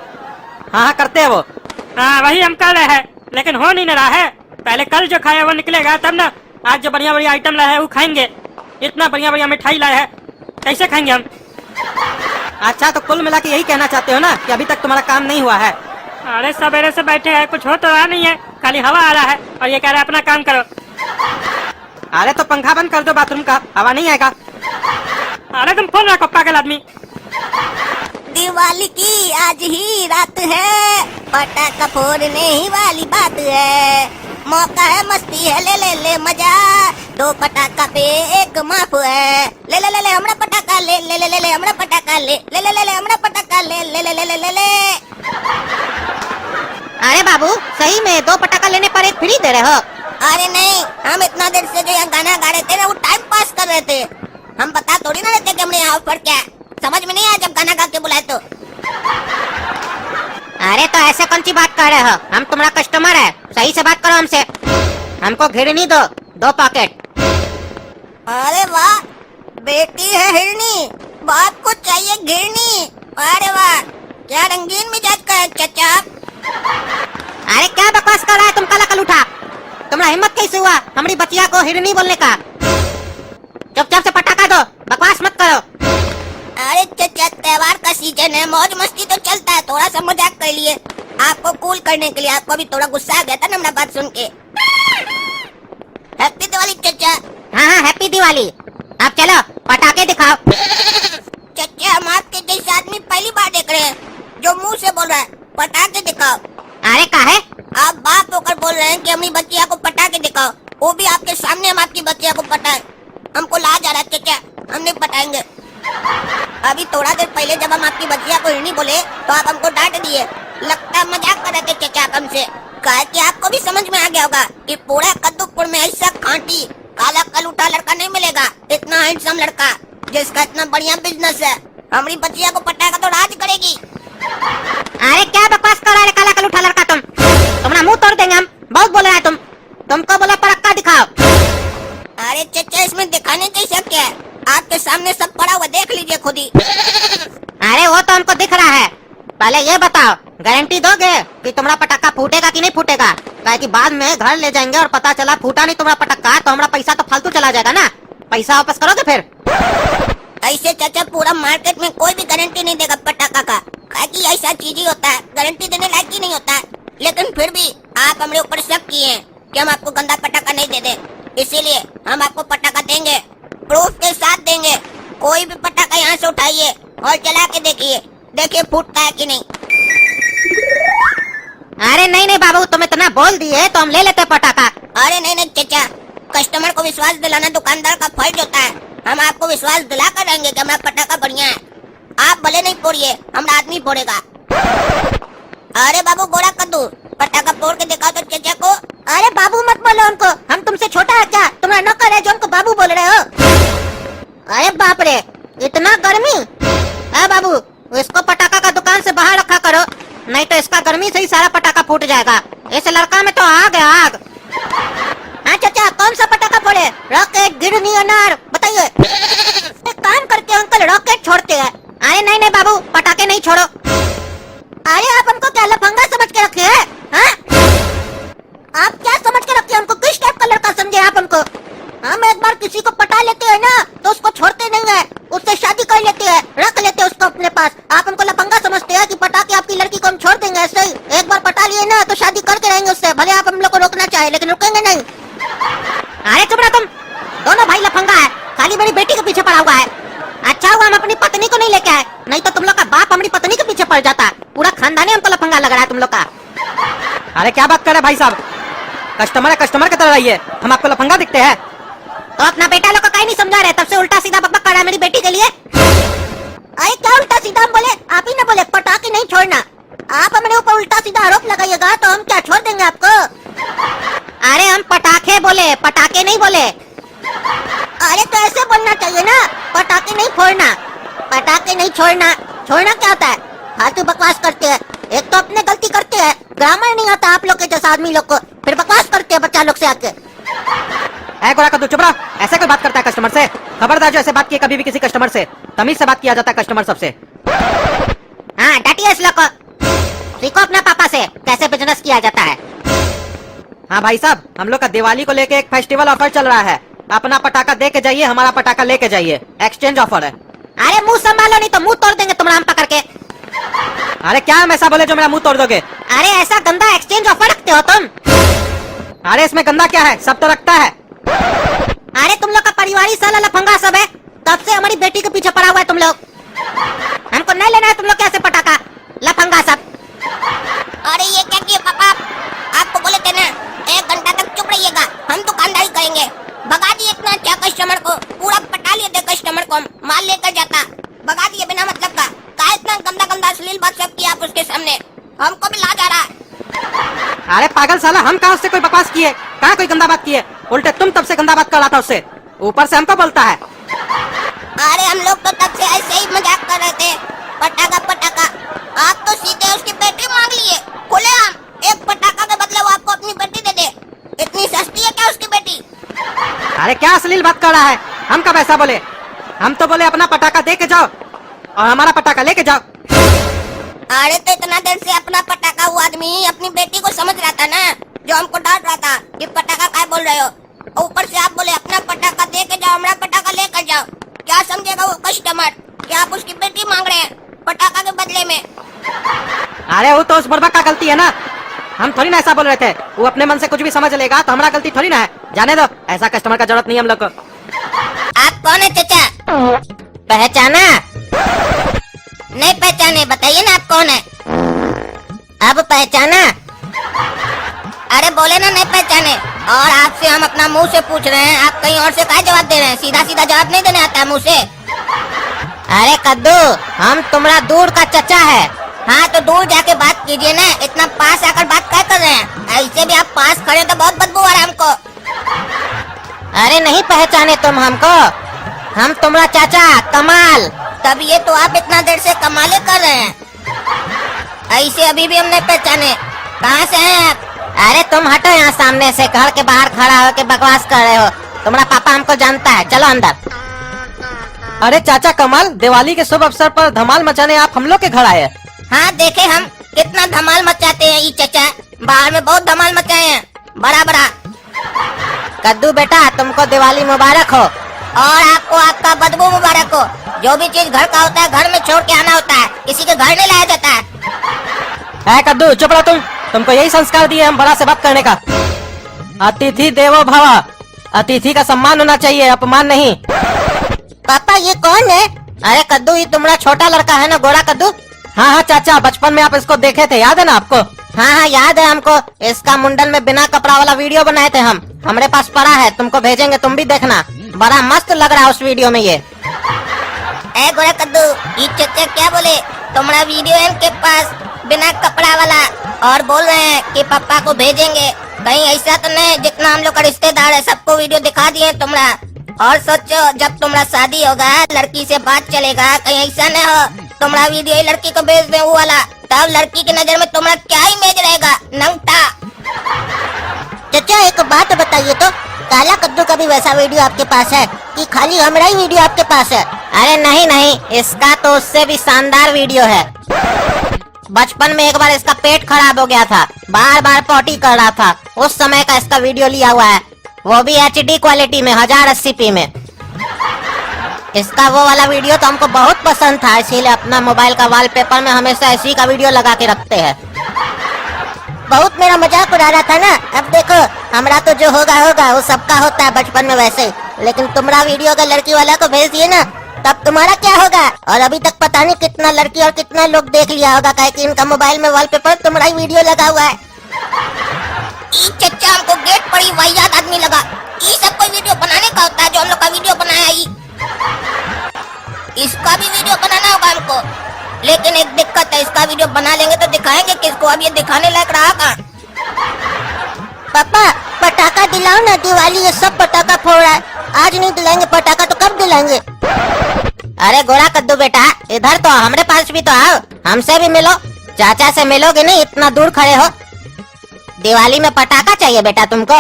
हाँ हाँ करते हैं वो। हाँ वही हम कर रहे हैं, लेकिन हो नहीं रहा है। पहले कल जो खाया वो निकलेगा तब ना, आज जो बढ़िया बढ़िया आइटम लाए है वो खाएंगे। इतना बढ़िया बढ़िया मिठाई लाए है, कैसे खाएंगे हम? अच्छा तो कुल मिला के यही कहना चाहते हो ना कि अभी तक तुम्हारा काम नहीं हुआ है? अरे सवेरे से बैठे हैं, कुछ हो तो रहा नहीं है, खाली हवा आ रहा है और ये कह रहे हैं अपना काम करो। अरे तो पंखा बंद कर दो बाथरूम का, हवा नहीं आएगा। अरे तुम फोन रखो पागल आदमी। दिवाली की आज ही रात है, पटाखा फोड़ने ही वाली बात है। मौका है, मस्ती है, ले ले ले मजा, 2 पटाखा पे 1 माफ है। ले ले ले ले हमरा पटाखा, ले ले ले ले ले हमरा पटाखा, ले ले ले ले ले हमरा पटाखा, ले ले ले ले ले ले ले। अरे बाबू, सही में 2 पटाखा लेने पर 1 फ्री दे रहे हो? अरे नहीं, हम इतना देर से जो यहाँ गाना गा रहे थे ना, वो टाइम पास कर रहे थे। हम बता थोड़ी ना रहते कि हमने यहाँ ऑफर क्या है, समझ में नहीं आया जब गाना गा के बुलाए तो। अरे तो ऐसे कौन सी बात कर रहे हो, हम तुम्हारा कस्टमर है, सही से बात करो हमसे। हमको घिरनी दो, 2 पैकेट। अरे वाह, बेटी है हिरनी, बाप को चाहिए घिरनी। अरे वाह, क्या रंगीन मिजाज का है चचा। अरे क्या बकवास कर रहा है तुम, काला कलूठा? तुम्हारा हिम्मत कैसे हुआ हमारी बचिया को हिरनी बोलने का? चुपचाप से पटाखा दो, बकवास मत करो। अरे चचा, त्योहार का सीजन है, मौज मस्ती तो चलता है, थोड़ा सा मजाक कर लिए आपको कूल करने के लिए। आपको भी थोड़ा गुस्सा आ गया था ना हमारा बात सुन के। हैप्पी दिवाली चचा। हाँ हाँ हैप्पी दिवाली। अब चलो पटाखे दिखाओ। चचा, हम आपके जैसे आदमी पहली बार देख रहे हैं जो मुंह से बोल रहा है पटाखे दिखाओ। अरे काहे? आप बाप होकर बोल रहे हैं कि अपनी बच्चिया को पटाखे दिखाओ, वो भी आपके सामने। हम आपकी बच्चिया को पटाए, हमको लाज आ रहा है चचा, हम नहीं पटाएंगे। अभी थोड़ा देर पहले जब हम आपकी बच्चिया को हिरनी बोले तो आप हमको डांट दिए, लगता है मजाक कर रहे थे चचा आप हमसे। कहा कि आपको भी समझ में आ गया होगा कि पूरा कद्दूपुर में ऐसा खांटी काला कलूठा लड़का नहीं मिलेगा, इतना हैंडसम लड़का जिसका इतना बढ़िया बिजनेस है। हमारी बच्चिया को पटाएगा तो राज करेगी। अरे क्या बकवास कर रहा है काला कलूठा लड़का तुम? तुम्हारा मुंह तोड़ देंगे हम, बहुत बोल रहा है तुम। तुमको बोला पटाखा दिखाओ। अरे चचा, इसमें दिखाने जैसा क्या है, आपके सामने सब पड़ा हुआ, देख लीजिए खुद ही। अरे वो तो हमको दिख रहा है, पहले ये बताओ गारंटी दोगे कि तुम्हारा पटाखा फूटेगा कि नहीं फूटेगा? काहे कि बाद में घर ले जाएंगे और पता चला फूटा नहीं तुम्हारा पटाखा, तो हमारा पैसा तो फालतू चला जाएगा ना। पैसा वापस करोगे फिर? ऐसे चाचा पूरा मार्केट में कोई भी गारंटी नहीं देगा पटाखा का, कि ऐसा चीज ही होता है, गारंटी देने लायक ही नहीं होता है। लेकिन फिर भी आप हमारे ऊपर शक किए हैं कि हम आपको गंदा पटाखा नहीं दे दे, इसीलिए हम आपको पटाखा देंगे, प्रूफ के साथ देंगे। कोई भी पटाखा यहाँ से उठाइए और चला के देखिए फूटता है कि नहीं। अरे नहीं नहीं बाबू, तुम इतना बोल दिए तो हम ले लेते पटाखा। अरे नहीं चाचा, कस्टमर को विश्वास दिलाना दुकानदार का फर्ज होता है। हम आपको विश्वास दिला कर रहेंगे कि हमारा पटाखा बढ़िया है। आप भले नहीं फोड़िए, हमारा आदमी फोड़ेगा। अरे बाबू गोरा कद्दू, पटाखा फोड़ के दिखाओ तो चाचा को। अरे बाबू मत बोलो उनको, हम तुमसे छोटा है क्या? तुम्हारा नौकर है जो हमको बाबू बोल रहे हो? अरे बाप रे, इतना गर्मी है बाबू, इसको पटाखा का दुकान से बाहर रखा करो, नहीं तो इसका गर्मी से ही सारा पटाखा फूट जाएगा। इस लड़का में तो आग है आग। हाँ चाचा, कौन सा पटाखा फोड़े? रॉकेट, गिरनी, अनार, बताइए। एक काम करके अंकल रॉकेट छोड़ते हैं। अरे नहीं नहीं बाबू, पटाखे नहीं छोड़ो। अरे आप हमको क्या लफंगा समझ के रखे हैं? हाँ? आप क्या समझ के रखे? हमको किस टाइप का लड़का समझे आप हमको? हम एक बार किसी को पटा लेते हैं ना तो उसको छोड़ते नहीं है, उससे शादी कर लेते हैं, रख लेते हैं उसको अपने पास। आप हमको लफंगा समझते हैं कि पटा के आपकी लड़की को हम छोड़ देंगे ऐसे ही? एक बार पटा लिए ना तो शादी करके रहेंगे उससे, भले आप हम लोग को रोकना चाहे लेकिन रुकेंगे नहीं। अरे चुप रहो तुम, दोनों भाई लफंगा है, खाली मेरी बेटी के पीछे पड़ा हुआ है। अच्छा हुआ हम अपनी पत्नी को नहीं लेके आए, नहीं तो तुम लोग का बाप हमारी पत्नी के पीछे पड़ जाता। पूरा खानदान ही हमको लफंगा लग रहा है तुम लोग का। अरे क्या बात कर रहे हैं भाई साहब, कस्टमर है कस्टमर की तरह रहिए, हम आपको लफंगा दिखते हैं? तो अपना बेटा लोग को कहीं नहीं समझा रहे, तब से उल्टा सीधा बकबक कर रहा है मेरी बेटी के लिए। अरे क्या उल्टा सीधा हम बोले? आप ही ना बोले पटाखे नहीं छोड़ना। आप हमारे ऊपर उल्टा सीधा आरोप लगाइएगा तो हम क्या छोड़ देंगे आपको? अरे हम पटाखे बोले, पटाखे नहीं बोले। अरे तो ऐसे बोलना चाहिए ना, पटाखे नहीं फोड़ना, पटाखे नहीं छोड़ना। छोड़ना क्या होता है? फालतू बकवास करते हैं, एक तो अपने गलती करते हैं, ग्रामर नहीं आता आप लोग के जैसा आदमी लोग को, फिर बकवास करते हैं बच्चा लोग से आके। गोरा कद्दू चुप रहो, ऐसे कोई बात करता है कस्टमर से? खबरदार जो ऐसे बात की कभी भी किसी कस्टमर से, तमीज से बात किया जाता है कस्टमर सबसे। हाँ डांटिए इस लोग को, सीखो अपना पापा से कैसे बिजनेस किया जाता है। हाँ भाई साहब, हम लोग का दिवाली को लेके एक फेस्टिवल ऑफर चल रहा है, अपना पटाखा दे के जाइए, हमारा पटाखा लेके जाइए, एक्सचेंज ऑफर है। अरे मुंह संभालो नहीं तो मुंह तोड़ देंगे तुम्हारा हम पकड़ के। अरे क्या हम ऐसा बोले जो मेरा मुंह तोड़ दोगे? अरे ऐसा गंदा एक्सचेंज ऑफर रखते हो तुम? अरे इसमें गंदा क्या है, सब तो रखता है। अरे तुम लोग का परिवारी साला लफंगा सब है, तब से हमारी बेटी के पीछे पड़ा हुआ है तुम लोग। हमको नहीं लेना है तुम लोग कैसे पटाखा, लफंगा सब। अरे ये क्या किए पापा, आपको बोले थे ना 1 घंटा तक चुप रहिएगा, हम दुकानदारी करेंगे। भगा दिए इतना अच्छा कस्टमर को, पूरा पटा लिए थे कस्टमर को, माल लेकर जाता, भगा दिए बिना मतलब का। इतना गंदा गंदा अश्लील बात सब किया आप उसके सामने, हमको भी लाज आ रहा है। अरे पागल साला, हम कहाँ उससे कोई बकवास किए, कहाँ कोई गंदा बात किए? उल्टे तुम तब से गंदा बात कर रहा था उससे, ऊपर से हमको बोलता है। अरे हम लोग तो तब से ऐसे ही मजाक कर रहे थे, पटाखा पटाखा। आप तो सीधे उसकी बेटी मांग लिए खुलेआम, एक पटाखा के बदले वो आपको अपनी बेटी दे दे। इतनी सस्ती है क्या उसकी बेटी? अरे क्या अश्लील बात कर रहा है, हम कब ऐसा बोले? हम तो बोले अपना पटाखा दे के जाओ और हमारा पटाखा लेके जाओ। अरे तो इतना देर से अपना पटाखा वो आदमी अपनी बेटी को समझ रहा था ना, जो हमको डांट रहा था कि पटाखा काय बोल रहे हो। ऊपर से आप बोले अपना पटाखा दे के जाओ, हमारा पटाखा लेकर जाओ। क्या समझेगा वो कस्टमर कि आप उसकी बेटी मांग रहे हैं पटाखा के बदले में? अरे वो तो उस बुड़बक का गलती है ना, हम थोड़ी ना ऐसा बोल रहे थे। वो अपने मन से कुछ भी समझ लेगा तो हमारा गलती थोड़ी ना है, जाने दो, ऐसा कस्टमर का जरूरत नहीं हम लोग को। आप कौन है चाचा? पहचाना? नहीं पहचाने, बताइए ना आप कौन है? अब पहचाना? अरे बोले ना नहीं पहचाने। और आपसे हम अपना मुंह से पूछ रहे हैं, आप कहीं और से क्या जवाब दे रहे हैं? सीधा सीधा जवाब नहीं देने आता मुंह से। अरे कद्दू, हम तुम्हारा दूर का चचा है। हाँ तो दूर जाके बात कीजिए ना, इतना पास आकर बात क्या कर रहे हैं? ऐसे भी आप पास खड़े तो बहुत बदबू आ रहा है हमको। अरे नहीं पहचाने तुम हमको, हम तुम्हारा चाचा कमाल। तब ये तो आप इतना देर से कमाले कर रहे हैं, ऐसे अभी भी हम नहीं पहचाने। कहाँ से हैं आप? अरे तुम हटो यहाँ सामने से, घर के बाहर खड़ा होकर बकवास कर रहे हो। तुम्हारा पापा हमको जानता है, चलो अंदर। अरे चाचा कमाल, दिवाली के शुभ अवसर पर धमाल मचाने आप हम लोग के घर आए। हाँ देखे हम कितना धमाल मचाते हैं ये चचा, बाहर में बहुत धमाल मचाए हैं, बड़ा बड़ा। कद्दू बेटा तुमको दिवाली मुबारक हो। और आपको आपका बदबू मुबारक हो। जो भी चीज घर का होता है घर में छोड़ के आना होता है, किसी के घर नहीं लाया जाता है। कद्दू चुप रहो तुमको यही संस्कार दिए हम बड़ा से बात करने का। अतिथि देवो भव, अतिथि का सम्मान होना चाहिए, अपमान नहीं। पापा ये कौन है? अरे कद्दू ये तुम्हारा छोटा लड़का है ना, गोरा कद्दू। हाँ हाँ चाचा, बचपन में आप इसको देखे थे, याद है ना आपको? हाँ हाँ याद है हमको। इसका मुंडन में बिना कपड़ा वाला वीडियो बनाए थे हम, हमारे पास पड़ा है, तुमको भेजेंगे, तुम भी देखना, बड़ा मस्त लग रहा है उस वीडियो में। ये ए गोरा कद्दू, ये चचा क्या बोले? तुम्हारा वीडियो है इनके पास बिना कपड़ा वाला, और बोल रहे हैं कि पापा को भेजेंगे। कहीं ऐसा तो नहीं जितना हम लोग का रिश्तेदार है सबको वीडियो दिखा दिए तुम्हारा। और सोचो जब तुम्हारा शादी होगा, लड़की से बात चलेगा, कहीं ऐसा नहीं हो तुम्हारा वीडियो ही लड़की को भेज दे वो वाला, तब लड़की की नजर में तुम्हारा क्या इमेज रहेगा, नंगटा। चचा एक बात बताइए तो, काला कद्दू का भी वैसा वीडियो आपके पास है कि खाली हमारा ही वीडियो आपके पास है? अरे नहीं नहीं, इसका तो उससे भी शानदार वीडियो है। बचपन में एक बार इसका पेट खराब हो गया था, बार बार पॉटी कर रहा था, उस समय का इसका वीडियो लिया हुआ है, वो भी HD क्वालिटी में 1080p में। इसका वो वाला वीडियो तो हमको बहुत पसंद था, इसीलिए अपना मोबाइल का वॉलपेपर में हमेशा इसी का वीडियो लगा के रखते हैं। बहुत मेरा मजाक उड़ा रहा था ना। अब देखो हमरा तो जो होगा होगा, वो सबका होता है बचपन में वैसे, लेकिन तुम्हारा वीडियो अगर लड़की वाला को भेज दिए ना, तब तुम्हारा क्या होगा? और अभी तक पता नहीं कितना लड़की और कितना लोग देख लिया होगा, काहे कि इनका मोबाइल में वॉलपेपर तुम्हारा ही वीडियो लगा हुआ है। ई चचा हमको गेट पर ही वाहियात आदमी लगा। ये सब कोई वीडियो बनाने का होता है जो हम लोग का वीडियो बनाया है। इसका भी वीडियो बनाना होगा हमको, लेकिन एक दिक्कत है, इसका वीडियो बना लेंगे तो दिखाएंगे किसको? अब ये दिखाने लायक रहा कहाँ? पापा पटाखा दिलाओ ना, दिवाली ये सब पटाखा फोड़ रहा है, आज नहीं दिलाएंगे पटाखा तो कब दिलाएंगे? अरे गोरा कद्दू बेटा, इधर तो हमारे पास भी तो आओ, हमसे भी मिलो। चाचा से मिलोगे नहीं, इतना दूर खड़े हो। दिवाली में पटाखा चाहिए बेटा तुमको?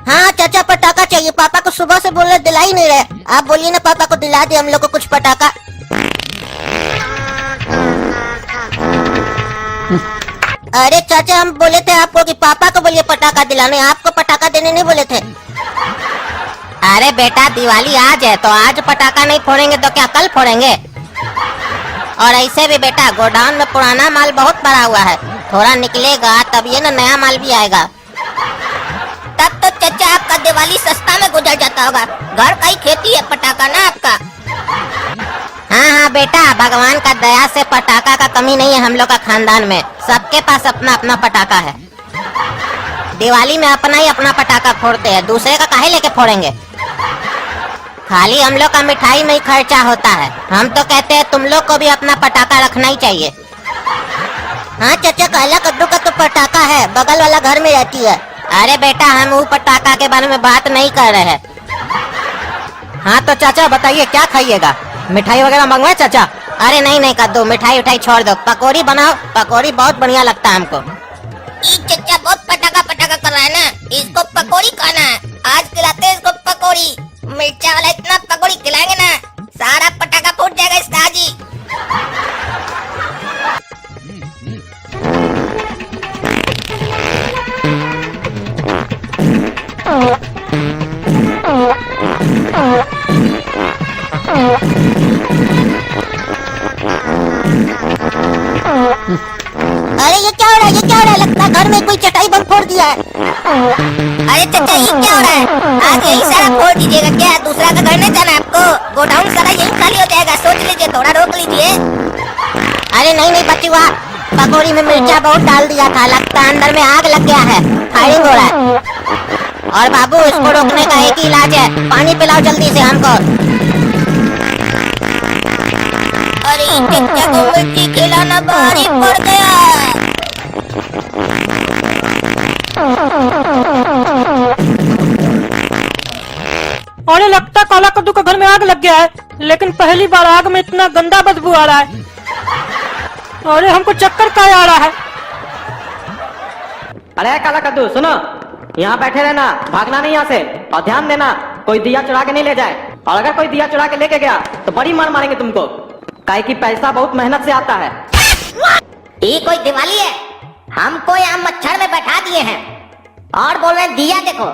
हाँ चाचा पटाखा चाहिए, पापा को सुबह से बोल रहे दिला ही नहीं रहे। आप बोलिए ना पापा को दिला दे हम लोग को कुछ पटाखा। अरे चाचा हम बोले थे आपको कि पापा को बोलिए पटाखा दिलाने, आपको पटाखा देने नहीं बोले थे। अरे बेटा दिवाली आज है तो आज पटाखा नहीं फोड़ेंगे तो क्या कल फोड़ेंगे? और ऐसे भी बेटा गोडाउन में पुराना माल बहुत भरा हुआ है, थोड़ा निकलेगा तब ये ना नया माल भी आएगा। तब तो चचा आपका दिवाली सस्ता में गुजर जाता होगा, घर का ही खेती है पटाखा ना आपका। हाँ हाँ बेटा, भगवान का दया से पटाखा का कमी नहीं है हम लोग का खानदान में, सबके पास अपना अपना पटाखा है। दिवाली में अपना ही अपना पटाखा फोड़ते हैं, दूसरे का काहे लेके फोड़ेंगे? खाली हम लोग का मिठाई में ही खर्चा होता है, हम तो कहते हैं तुम लोग को भी अपना पटाखा रखना ही चाहिए। हाँ चाचा काला कद्दू का तो पटाखा है, बगल वाला घर में रहती है। अरे बेटा हम वो पटाखा के बारे में बात नहीं कर रहे हैं। हाँ तो चाचा बताइए क्या खाइएगा, मिठाई वगैरह मंगवाए चाचा? अरे नहीं नहीं कद्दू, मिठाई उठाई छोड़ दो, पकौड़ी बनाओ, पकौड़ी बहुत बढ़िया लगता है हमको। ये चचा बहुत पटाखा पटाखा कर रहा है ना, इसको पकौड़ी खाना है, आज खिलाते हैं इसको पकौड़ी। मिर्चा वाला इतना पकौड़ी खिलाएंगे ना, सारा पटाखा फूट जाएगा इसका आज ही। अरे ये क्या हो रहा है, ये क्या हो रहा है? लगता है घर में कोई चटाई बम फोड़ दिया है। अरे चचा ये क्या हो रहा है? आज यही सारा फोड़ दीजिएगा क्या? दूसरा का घर नहीं जाना आपको? गोडाउन सारा यही खाली हो जाएगा, सोच लीजिए, थोड़ा रोक लीजिए। अरे नहीं नहीं बचुआ, पकौड़ी में मिर्चा बहुत डाल दिया था, लगता है अंदर में आग लग गया है, फायरिंग हो रहा है। और बाबू इसको रोकने का एक ही इलाज है, पानी पिलाओ जल्दी से हमको। अरे चचा को मिर्ची खिलाना भारी पड़ गया। अरे लगता है काला कद्दू के घर में आग लग गया है, लेकिन पहली बार आग में इतना गंदा बदबू आ रहा है। अरे हमको चक्कर का आ रहा है। अरे काला कद्दू सुनो, यहाँ बैठे रहना, भागना नहीं यहाँ से, और ध्यान देना कोई दिया चुरा के नहीं ले जाए, और अगर कोई दिया चुरा के लेके गया तो बड़ी मार मारेंगे तुमको, काहे कि पैसा बहुत मेहनत से आता है। ये कोई दिवाली है? हमको यहाँ मच्छर में बैठा दिए हैं और बोल रहे हैं दिया देखो।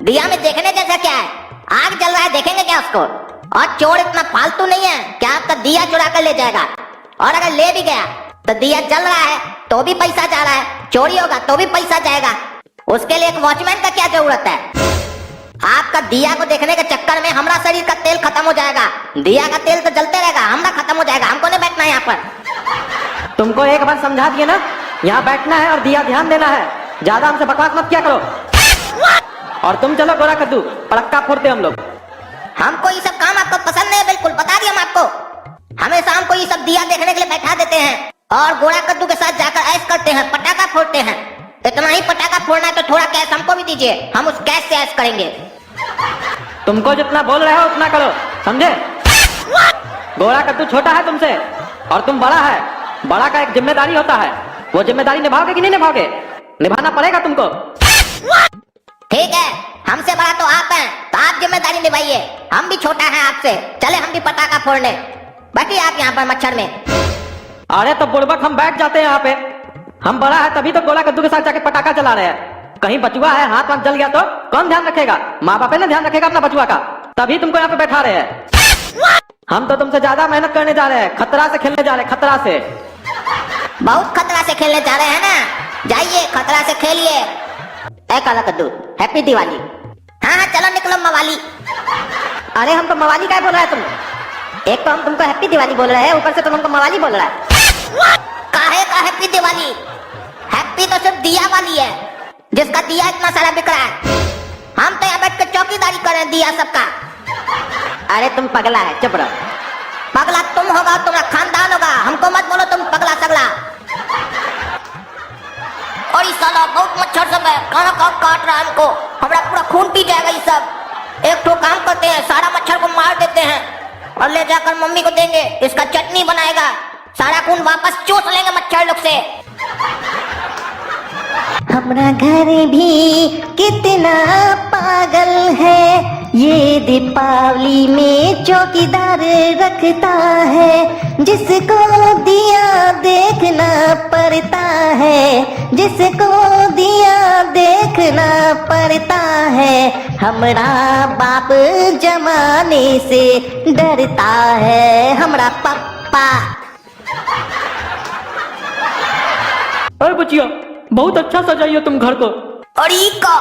दिया में देखने जैसा क्या है? आग जल रहा है, देखेंगे क्या उसको? और चोर इतना फालतू नहीं है कि आपका दिया चुरा कर ले जाएगा। और अगर ले भी गया तो दिया जल रहा है तो भी पैसा जा रहा है, चोरी होगा तो भी पैसा जाएगा। उसके लिए एक वॉचमैन का क्या जरूरत है? आपका दिया को देखने के चक्कर में हमारा शरीर का तेल खत्म हो जाएगा। दिया का तेल तो जलते रहेगा, हमारा खत्म हो जाएगा। हमको नहीं बैठना है यहाँ पर। तुमको एक बार समझा दिए ना, यहाँ बैठना है और दिया ध्यान देना है। ज्यादा हमसे बकवास मत किया करो। और तुम चलो गोरा कद्दू, पड़क्का फोड़ते हम लोग। हमको ये सब काम आपको पसंद नहीं है, बिल्कुल बता दिया हम आपको। हमेशा हमको ये सब दिया देखने के लिए बैठा देते हैं और गोरा कद्दू के साथ जाकर ऐश करते हैं, पटाखा फोड़ते हैं। इतना ही पटाखा फोड़ना है तो थोड़ा कैश हमको भी दीजिए, हम उस कैश से ऐश करेंगे। तुमको जितना बोल रहे हो उतना करो, समझे? गोरा कद्दू छोटा है तुमसे और तुम बड़ा है। बड़ा का एक जिम्मेदारी होता है, वो जिम्मेदारी निभाओगे कि नहीं निभाओगे? निभाना पड़ेगा तुमको। ठीक है, हमसे बड़ा तो आप हैं, तो आप जिम्मेदारी निभाइए। हम भी छोटा है आपसे, चले हम भी पटाखा फोड़ने। बैठिए आप यहाँ पर मच्छर में। अरे तो बुड़बक हम बैठ जाते हैं यहाँ पे। हम बड़ा है तभी तो गोला कद्दू के साथ जाके पटाखा चला रहे हैं। कहीं बचुआ है, हाथ वाथ जल गया तो कौन ध्यान रखेगा? माँ बाप ने ध्यान रखेगा अपना बचुआ का, तभी तुमको यहाँ पे बैठा रहे हैं। हम तो तुमसे ज्यादा मेहनत करने जा रहे हैं, खतरा से खेलने जा रहे हैं, खतरा से। बहुत खतरा से खेलने जा रहे हैं ना, जाइए खतरा से खेलिए। ए काला कद्दू, हैप्पी दिवाली। हाँ हाँ चलो निकलो मवाली। अरे हम तो मवाली क्या बोल रहा है तुम? एक तो हम तुमको हैप्पी दिवाली बोल रहे हैं, ऊपर से तुम हमको मवाली बोल रहा है। काहे का हैप्पी दिवाली? हैप्पी तो सिर्फ दिया वाली है, जिसका दिया इतना सारा बिक रहा है। हम तो यहाँ बैठ कर चौकीदारी कर रहे हैं दिया सबका। अरे तुम पगला है, चुप रहो। पगला तुम होगा, तुम्हारा खानदान होगा, हमको मत बोलो तुम पगला सगला। और इस साला बहुत मच्छर सब है, कहाँ कहाँ काट रहा है हमको, हमारा पूरा खून पी जाएगा ये सब। एक ठो काम करते हैं, सारा मच्छर को मार देते हैं और ले जाकर मम्मी को देंगे, इसका चटनी बनाएगा, सारा खून वापस चूस लेंगे मच्छर लोग से। हमारा घर भी कितना पागल है, ये दीपावली में चौकीदार रखता है। जिसको दिया देखना पड़ता है, जिसको दिया देखना पड़ता है। हमारा बाप जमाने से डरता है, हमारा पप्पा। अरे बचिया, बहुत अच्छा सजाइए तुम घर को। और ई का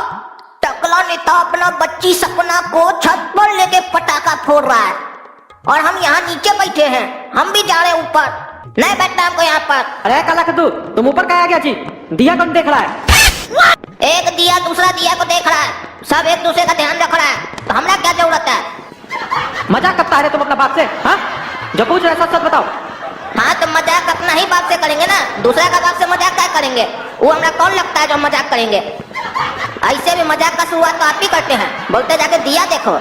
टकला नेता अपना बच्ची सपना को छत पर लेके पटाखा फोड़ रहा है और हम यहाँ नीचे बैठे हैं। हम भी जा रहे हैं ऊपर, नहीं बैठना हमको यहाँ पर। अरे काला कद्दू, तुम ऊपर क्या आ गया जी? दिया कौन देख रहा है? एक दिया दूसरा दिया को देख रहा है, सब एक दूसरे का ध्यान रख रहा है, तो हमरा क्या जरूरत है? मजाक करता है तुम अपना बाप से? हाँ, जो पूछ रहे सच सच बताओ। हाँ तो मजाक अपना ही बाप से करेंगे ना, दूसरे का बाप से मजाक क्या करेंगे? वो हमरा कौन लगता है जो मजाक करेंगे? ऐसे भी मजाक का शुरुआत तो आप ही करते हैं, बोलते जाके दिया देखो।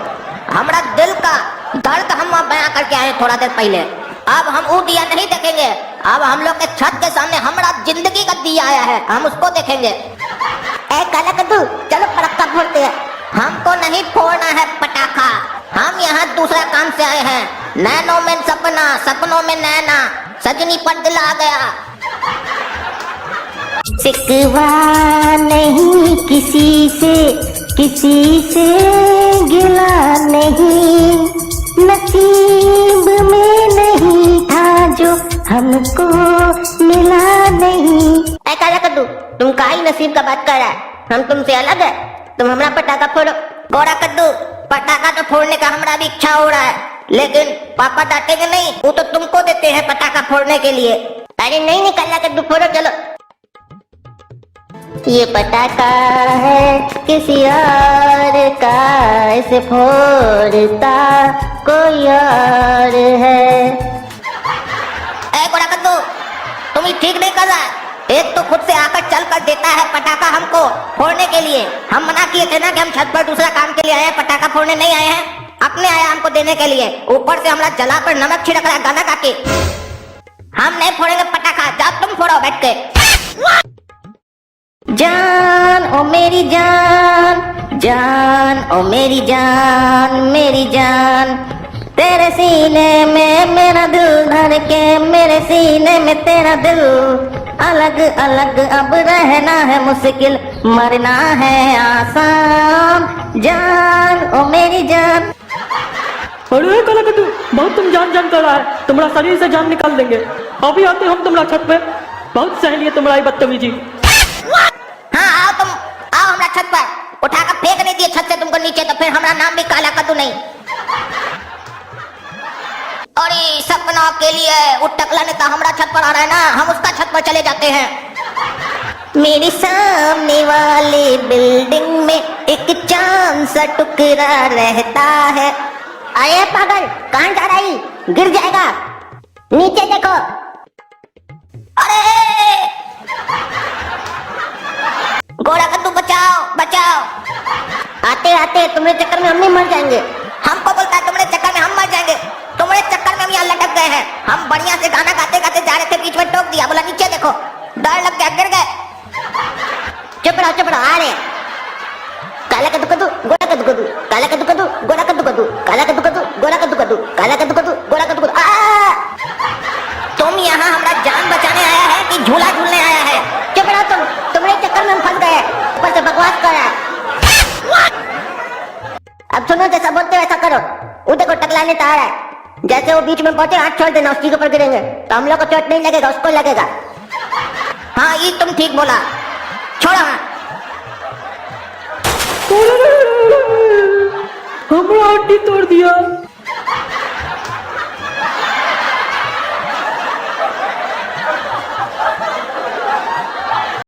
हमरा दिल का दर्द हम बयां करके आए थोड़ा देर पहले। अब हम वो दिया नहीं देखेंगे, अब हम लोग के छत के सामने हमारा जिंदगी का दिया आया है, हम उसको देखेंगे। ए काला कद्दू, चलो पटाखा फोड़ते हैं। हमको नहीं फोड़ना है पटाखा, हम यहाँ दूसरा काम से आए हैं। नैनों में सपना, सपनों में नैना, सजनी पर दिल आ गया। सिकवा नहीं किसी से, किसी से गिला नहीं, नसीब में नहीं था जो हमको मिला नहीं। ऐ काला कद्दू, तुम काहे नसीब का बात कर रहा है? हम तुमसे अलग है, तुम हमारा पटाखा फोड़ो। गोरा कद्दू, पटाखा तो फोड़ने का हमारा भी इच्छा हो रहा है, लेकिन पापा डांटेंगे नहीं, वो तो तुमको देते हैं पटाखा फोड़ने के लिए। अरे नहीं नहीं काला कद्दू फोड़ो चलो। ये पटाखा है किसी और का, इसे फोड़ता कोई और है। ऐ गोरा कद्दू, तुम ये ठीक नहीं कर रहा है। एक तो खुद से आकर चल कर देता है पटाखा हमको फोड़ने के लिए। हम मना किए थे ना कि हम छत पर दूसरा काम के लिए आए हैं, पटाखा फोड़ने नहीं आए हैं। अपने आया हमको देने के लिए, ऊपर से हमारा जला पर नमक छिड़क रहा है गाना गा के। हम नहीं फोड़ेंगे पटाखा, जाओ तुम फोड़ो बैठ के। जान ओ मेरी जान, जान ओ मेरी जान, मेरी जान। तेरे सीने में मेरा दिल धर के, मेरे सीने में तेरा दिल। अलग अलग अब रहना है मुश्किल, मरना है आसान। जान ओ मेरी जान। अरे काला कद्दू, बहुत तुम जान जान कर रहा है, तुम्हारा शरीर से जान निकाल देंगे। अभी आते हम तुम्हारा छत पे, बहुत सहेली है तुम्हारी बदतमीजी। हाँ आओ तुम, आओ हमारा छत पर। उठाकर फेंक नहीं दिए छत से तुमको नीचे तो फिर हमारा नाम भी काला कद्दू नहीं। और ये सपना के लिए वो टकला नेता हमारा छत पर आ रहा है ना, हम उसका छत पर चले जाते हैं। मेरे सामने वाले बिल्डिंग में एक चांद सा टुकड़ा रहता है। अरे पागल, कहाँ जा रही? गिर जाएगा, नीचे देखो। अरे गोरा कद्दू बचाओ बचाओ। आते आते तुम्हारे चक्कर में हम नहीं मर जाएंगे। हमको बोलता है तुम्हारे चक्कर में हम मर जाएंगे। तुम्हारे चक्कर में हम यहाँ लटक गए हैं। हम बढ़िया से गाना गाते गाते जा रहे थे, बीच में टोक दिया, बोला नीचे देखो, डर लग गया, गिर गए। चुप रहो, आ रहे हैं। काला कद्दू कद्दू, गोरा कद्दू कद्दू, काला कद्दू कद्दू, गोरा कद्दू कद्दू, काला कद्दू कद्दू, गोरा कद्दू कद्दू, काला कद्दू कद्दू, गोरा कद्दू कद्दू। तुम यहाँ हमारा जान बचाने आया है कि झूला झूलने आया है? चुप रहो तुम, तुम्हारे चक्कर में हम फंस गए, ऊपर से बकवास कर रहा है। अब सुनो, जैसा बोलते हो वैसा करो। वो देखो टकला नेता आ रहा है, जैसे वो बीच में पहुंचे हाथ छोड़ देना, उसके ऊपर गिरेंगे तो हम लोग को चोट नहीं लगेगा, उसको लगेगा। हाँ ये तुम ठीक बोला, छोड़ो हाँ। हमारा हड्डी तोड़ दिया।